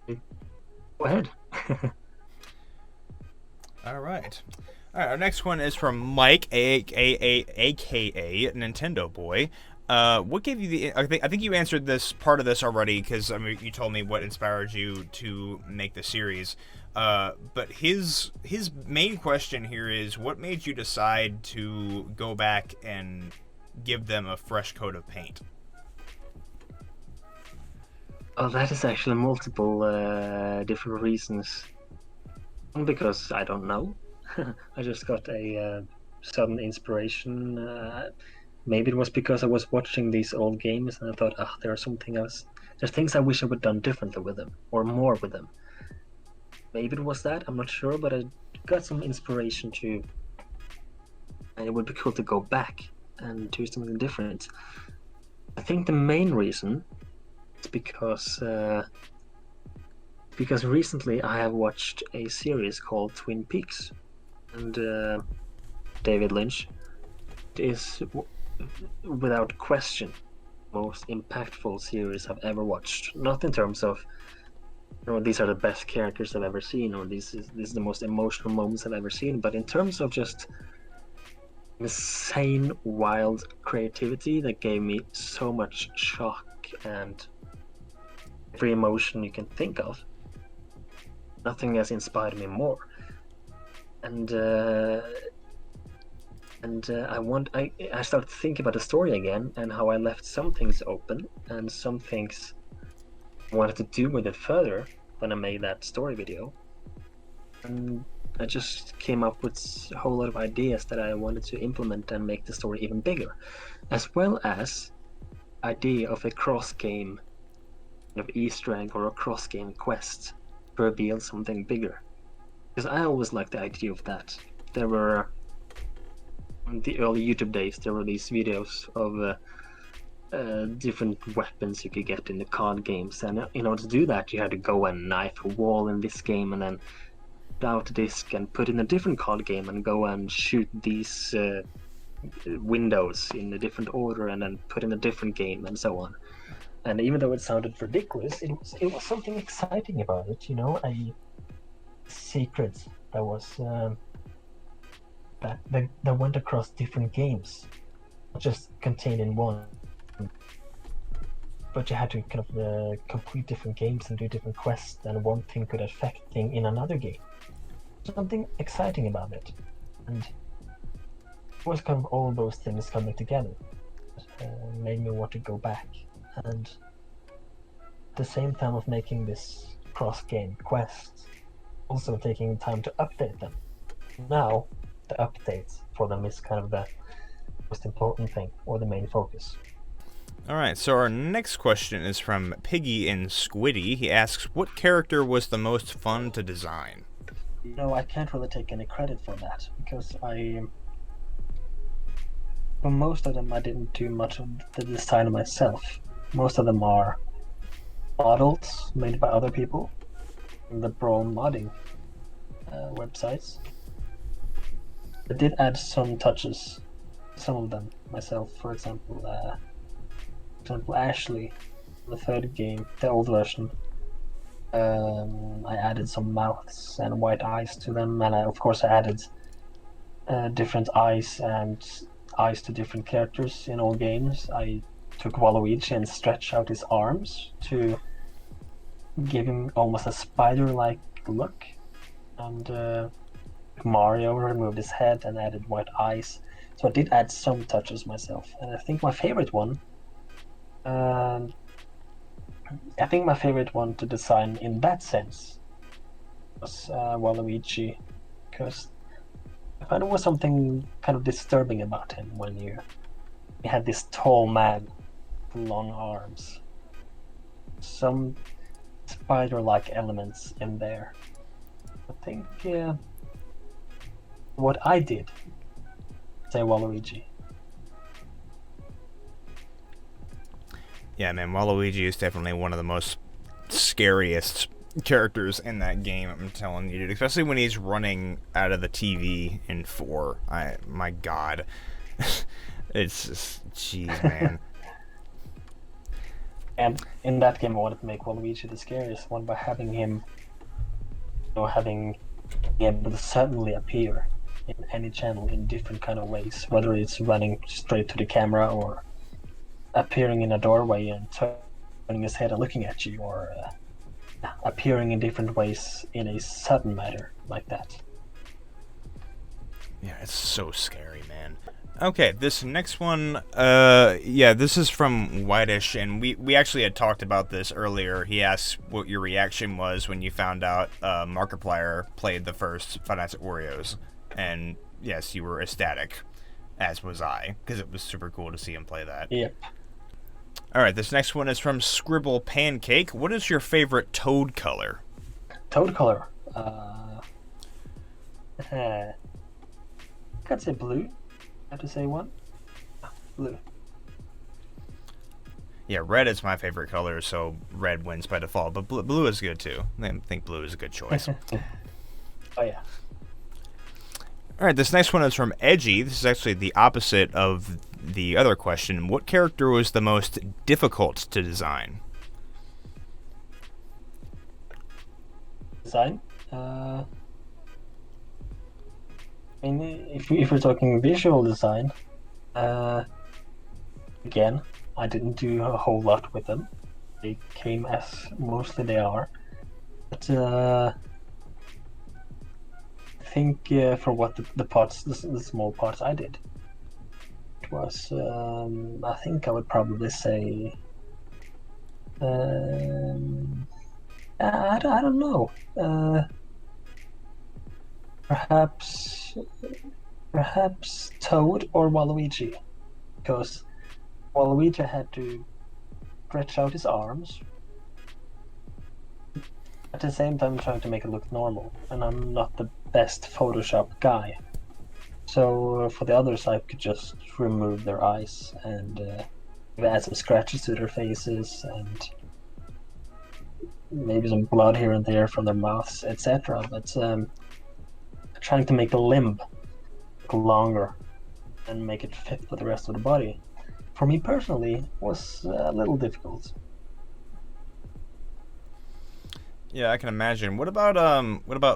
go ahead. All right. Our next one is from Mike, aka Nintendo Boy. What gave you the? I think you answered this part of this already because I mean you told me what inspired you to make the series. But his main question here is what made you decide to go back and give them a fresh coat of paint? Oh, that is actually multiple different reasons. One, because I don't know. I just got a sudden inspiration. Maybe it was because I was watching these old games and I thought, there's things I wish I would have done differently with them, or more with them. Maybe it was that, I'm not sure, but I got some inspiration to, and it would be cool to go back and do something different. I think the main reason is because recently I have watched a series called Twin Peaks, and David Lynch is without question most impactful series I've ever watched. Not in terms of these are the best characters I've ever seen, or this is the most emotional moments I've ever seen, but in terms of just insane, wild creativity that gave me so much shock and every emotion you can think of. Nothing has inspired me more. And I started thinking about the story again and how I left some things open and some things I wanted to do with it further when I made that story video. And I just came up with a whole lot of ideas that I wanted to implement and make the story even bigger, as well as idea of a cross game of Easter egg or a cross game quest to reveal something bigger. Because I always liked the idea of that. There were in the early YouTube days, there were these videos of different weapons you could get in the card games, and in order to do that you had to go and knife a wall in this game and then out a disc and put in a different card game and go and shoot these windows in a different order and then put in a different game and so on. And even though it sounded ridiculous, it was something exciting about it, a secret that was that went across different games, not just contained in one, but you had to kind of complete different games and do different quests, and one thing could affect thing in another game. Something exciting about it, and it was kind of all those things coming together made me want to go back, and at the same time of making this cross-game quest, also taking time to update them. Now the updates for them is kind of the most important thing, or the main focus. All right, so our next question is from Piggy and Squiddy. He asks, what character was the most fun to design? No, I can't really take any credit for that, because for most of them I didn't do much of the design myself. Most of them are models made by other people in the Brawl modding websites. I did add some touches, some of them myself. For example, Ashley, the third game, the old version. I added some mouths and white eyes to them, and of course I added different eyes and eyes to different characters in all games. I took Waluigi and stretched out his arms to give him almost a spider-like look, and Mario removed his head and added white eyes. So I did add some touches myself, and I think my favorite one to design in that sense was Waluigi, because I found there was something kind of disturbing about him when you had this tall man with long arms. Some spider-like elements in there. I think what I did, say Waluigi. Yeah, man, Waluigi is definitely one of the most scariest characters in that game, I'm telling you, dude. Especially when he's running out of the TV in 4. My God. It's just, jeez, man. And in that game I wanted to make Waluigi the scariest one by having him, being able to suddenly appear in any channel in different kind of ways, whether it's running straight to the camera or appearing in a doorway and turning his head and looking at you, or appearing in different ways in a sudden manner like that. Yeah, it's so scary, man. Okay, this next one, this is from Whitish, and we actually had talked about this earlier. He asked what your reaction was when you found out Markiplier played the first Five Nights at Wario's, and yes, you were ecstatic, as was I, because it was super cool to see him play that. Yep. Alright, this next one is from Scribble Pancake. What is your favorite Toad color? Toad color? I could say blue. I have to say one. Blue. Yeah, red is my favorite color, so red wins by default, but blue is good too. I think blue is a good choice. Oh yeah. Alright, this next one is from Edgy. This is actually the opposite of the other question. What character was the most difficult to design? Design? If we're talking visual design, again, I didn't do a whole lot with them. They came as mostly they are. But I think for what the parts, the small parts I did, it was, I think I would probably say, I don't know. Perhaps Toad or Waluigi, because Waluigi had to stretch out his arms at the same time trying to make it look normal, and I'm not the best Photoshop guy. So for the others, I could just remove their eyes and add some scratches to their faces and maybe some blood here and there from their mouths, etc. But trying to make the limb look longer and make it fit with the rest of the body, for me personally, was a little difficult. Yeah, I can imagine. What about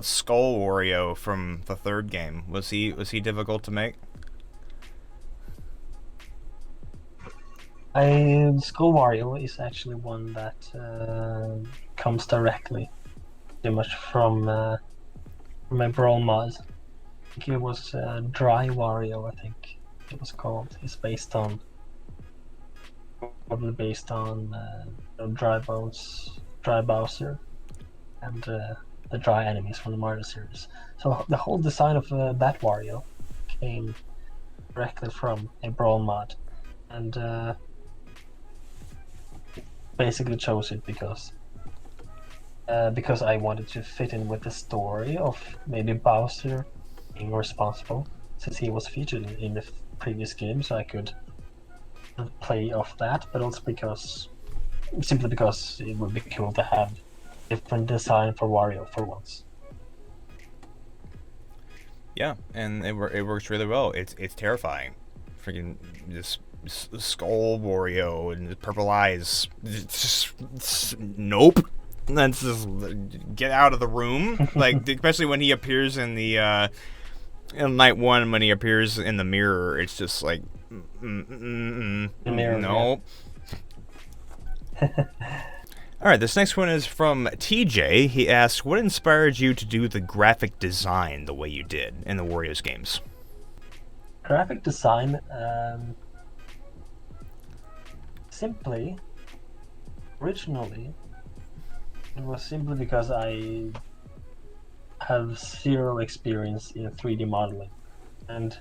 Skull Wario from the third game? Was he difficult to make? Skull Wario is actually one that comes directly, pretty much from my Brawl mod. I think it was Dry Wario, I think it was called. It's probably based on Dry Bowser, and the dry enemies from the Mario series. So the whole design of that Wario came directly from a Brawl mod, and basically chose it because I wanted to fit in with the story of maybe Bowser being responsible, since he was featured in the previous game, so I could play off that, but also simply because it would be cool to have different design for Wario for once. Yeah, and it works really well. It's terrifying. Freaking this skull Wario and purple eyes. Nope. Let's just get out of the room. Like, especially when he appears in the in night one, when he appears in the mirror, it's just like, The mirror, nope. All right, this next one is from TJ. He asks, what inspired you to do the graphic design the way you did in the Wario's games? Graphic design, simply, originally, it was simply because I have zero experience in 3D modeling. And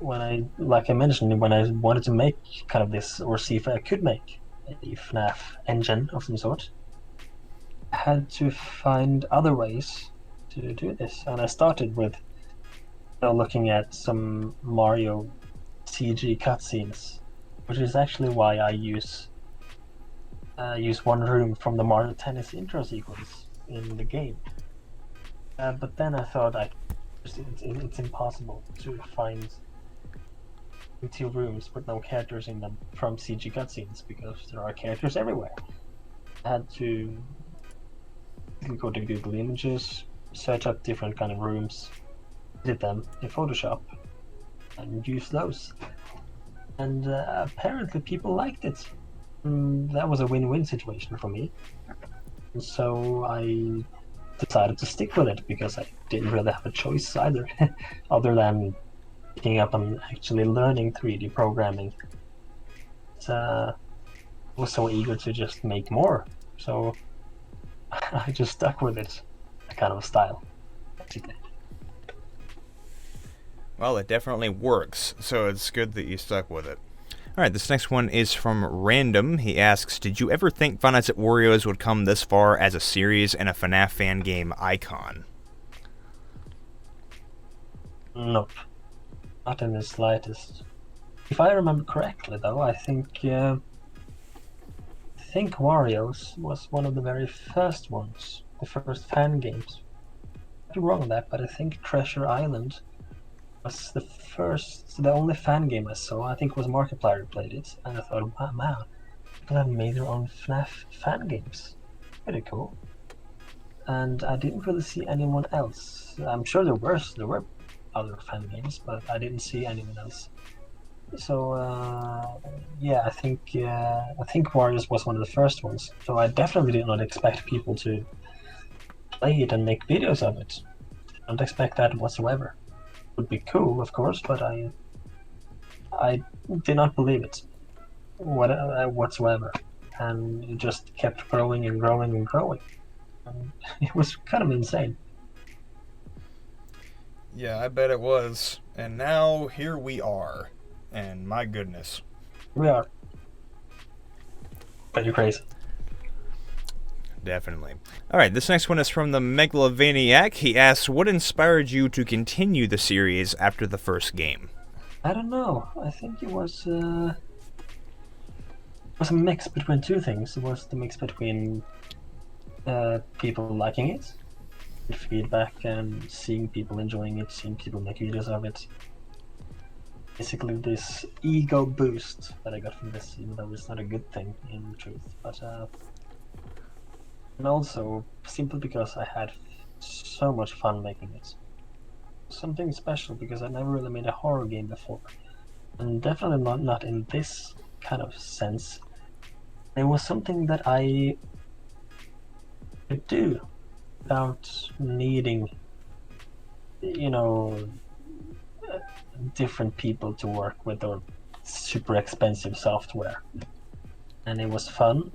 like I mentioned, when I wanted to make kind of this, or see if I could make a FNAF engine of some sort, I had to find other ways to do this. And I started with looking at some Mario CG cutscenes, which is actually why I use one room from the Mario Tennis intro sequence in the game. But then I thought it's impossible to find 2 rooms with no characters in them from CG cutscenes, because there are characters everywhere. I had to go to Google Images, search up different kind of rooms, edit them in Photoshop, and use those. And apparently people liked it. That was a win-win situation for me. And so I decided to stick with it, because I didn't really have a choice either, other than picking up and actually learning 3D programming. I was so eager to just make more, so I just stuck with it, that kind of style, basically. Well, it definitely works, so it's good that you stuck with it. All right, this next one is from Random. He asks, did you ever think Five Nights at Wario's would come this far as a series and a FNAF fan game icon? Nope. Not in the slightest. If I remember correctly, though, I think Wario's was one of the very first ones, the first fan games. I could be wrong on that, but I think Treasure Island was the only fan game I saw. I think it was Markiplier who played it, and I thought, wow, man, people have made their own FNAF fan games. Pretty cool. And I didn't really see anyone else. I'm sure there were other fan games, but I didn't see anyone else. So yeah, I think Warriors was one of the first ones. So I definitely did not expect people to play it and make videos of it. I don't expect that whatsoever. It would be cool, of course, but I did not believe it whatsoever, and it just kept growing and growing and growing. And it was kind of insane. Yeah, I bet it was. And now here we are. And my goodness. We are. Pretty crazy. Definitely. All right, this next one is from the Megalovaniac. He asks, what inspired you to continue the series after the first game? I don't know. I think it was a mix between 2 things. It was the mix between people liking it, feedback, and seeing people enjoying it, seeing people make videos of it. Basically, this ego boost that I got from this, even though it's not a good thing in truth, but and also simply because I had so much fun making it. Something special, because I never really made a horror game before, and definitely not in this kind of sense. It was something that I could do without needing, different people to work with or super expensive software. And it was fun,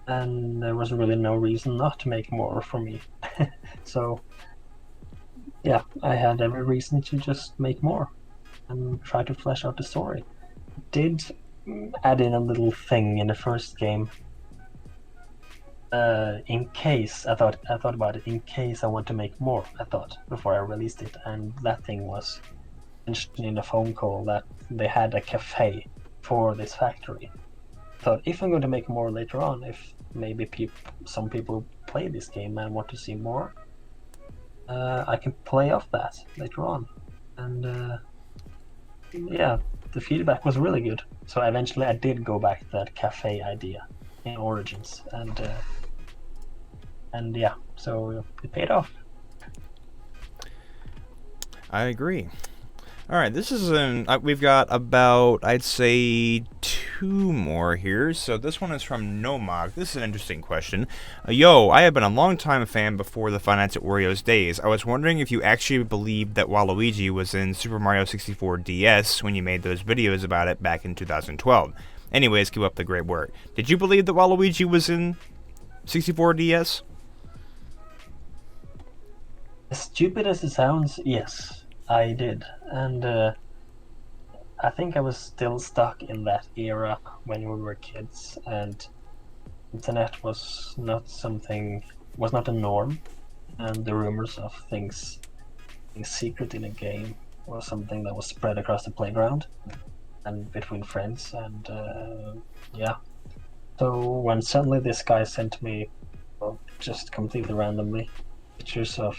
and there was really no reason not to make more for me. So yeah, I had every reason to just make more and try to flesh out the story. Did add in a little thing in the first game in case I thought about it, in case I want to make more. I thought before I released it, and that thing was mentioned in a phone call that they had a cafe for this factory. I thought if I'm going to make more later on, if maybe some people play this game and want to see more, I can play off that later on. And yeah, the feedback was really good. So eventually I did go back to that cafe idea in Origins, and yeah, so it paid off. I agree. All right, this is we've got about, I'd say, 2 more here. So this one is from Nomog. This is an interesting question. Yo, I have been a long-time fan before the Five Nights at Wario's days. I was wondering if you actually believed that Waluigi was in Super Mario 64 DS when you made those videos about it back in 2012. Anyways, keep up the great work. Did you believe that Waluigi was in 64 DS? As stupid as it sounds, yes. I did, and I think I was still stuck in that era when we were kids, and internet was not a norm, and the rumors of things being secret in a game was something that was spread across the playground and between friends, and yeah. So when suddenly this guy sent me, well, just completely randomly, pictures of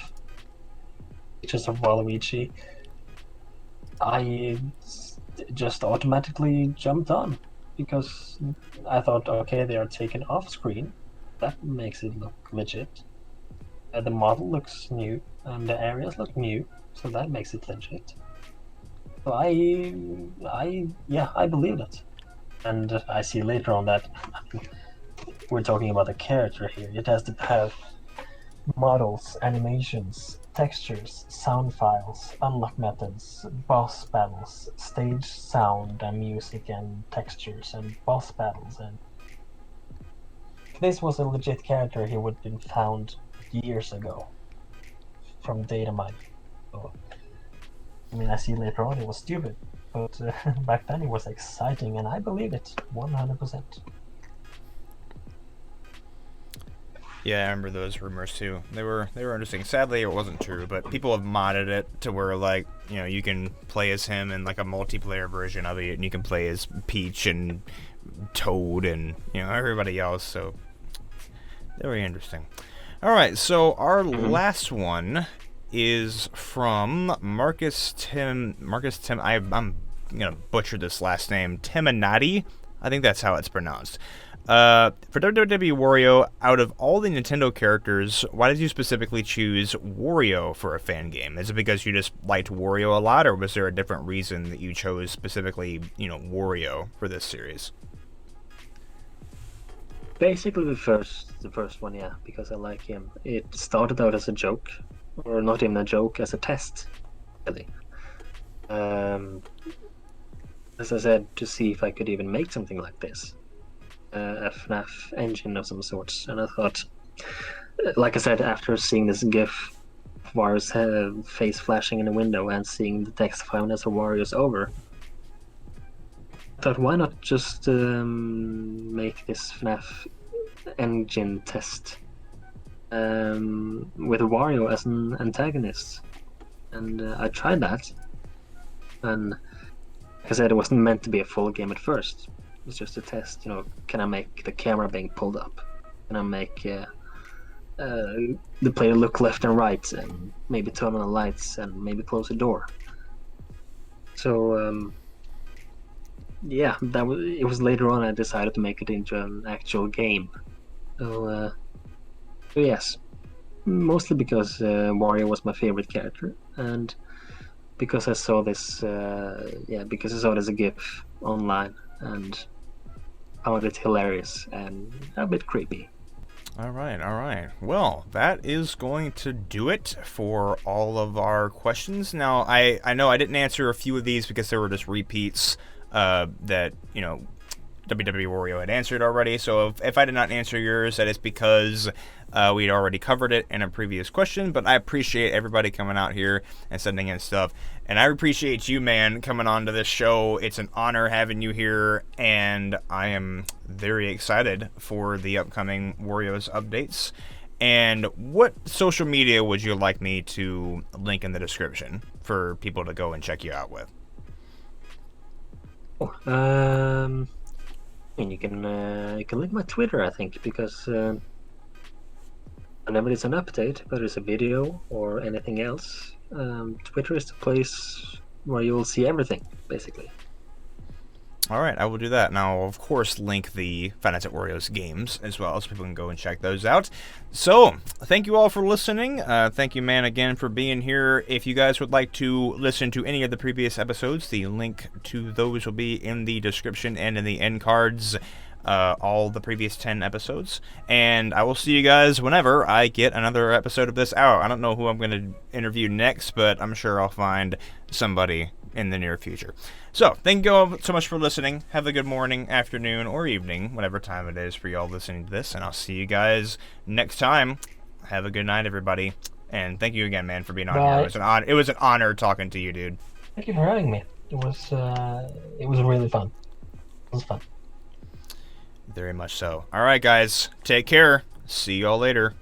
Waluigi, I just automatically jumped on because I thought, okay, they are taken off screen. That makes it look legit. The model looks new and the areas look new, so that makes it legit. So I believed it. And I see later on that we're talking about a character here. It has to have models, animations, textures, sound files, unlock methods, boss battles, stage sound and music and textures and boss battles. And if this was a legit character, he would have been found years ago from data mining. So, I mean, I see later on it was stupid, but back then it was exciting, and I believe it 100%. Yeah, I remember those rumors too. They were interesting. Sadly, it wasn't true, but people have modded it to where, like, you know, you can play as him in like a multiplayer version of it, and you can play as Peach and Toad and, you know, everybody else. So very interesting. All right, so our last one is from Marcus Tim. I'm gonna butcher this last name. Timinati. I think that's how it's pronounced. For WwwWario, out of all the Nintendo characters, why did you specifically choose Wario for a fan game? Is it because you just liked Wario a lot, or was there a different reason that you chose specifically, you know, Wario for this series? Basically the first one, yeah, because I like him. It started out as a joke, or not even a joke, as a test, really. As I said, to see if I could even make something like this. A FNAF engine of some sorts, and I thought, like I said, after seeing this GIF of Wario's face flashing in the window and seeing the text 5 minutes of Wario's over, I thought, why not just make this FNAF engine test with Wario as an antagonist? And I tried that, and like I said, it wasn't meant to be a full game at first. It was just a test, you know, can I make the camera being pulled up? Can I make the player look left and right, and maybe turn on the lights, and maybe close the door? So, yeah, it was later on I decided to make it into an actual game. So yes, mostly because Wario was my favorite character, and because I saw this, because I saw it as a GIF online, and found it hilarious and a bit creepy. All right. Well, that is going to do it for all of our questions. Now, I know I didn't answer a few of these because they were just repeats that, you know, WwwWario had answered already. So if I did not answer yours, that is because we'd already covered it in a previous question. But I appreciate everybody coming out here and sending in stuff. And I appreciate you, man, coming on to this show. It's an honor having you here, and I am very excited for the upcoming Wario's updates. And what social media would you like me to link in the description for people to go and check you out with? And you can link my Twitter, I think, because whenever there's an update, whether it's a video or anything else, Twitter is the place where you'll see everything, basically. All right, I will do that. And I'll, of course, link the Five Nights at Wario's games as well, so people can go and check those out. So, thank you all for listening. Thank you, man, again, for being here. If you guys would like to listen to any of the previous episodes, the link to those will be in the description and in the end cards. All the previous 10 episodes. And I will see you guys whenever I get another episode of this out. I don't know who I'm going to interview next, but I'm sure I'll find somebody in the near future. So, thank you all so much for listening. Have a good morning, afternoon, or evening, whatever time it is for y'all listening to this. And I'll see you guys next time. Have a good night, everybody. And thank you again, man, for being on here. It was an honor talking to you, dude. Thank you for having me. It was really fun. It was fun. Very much so. All right, guys. Take care. See y'all later.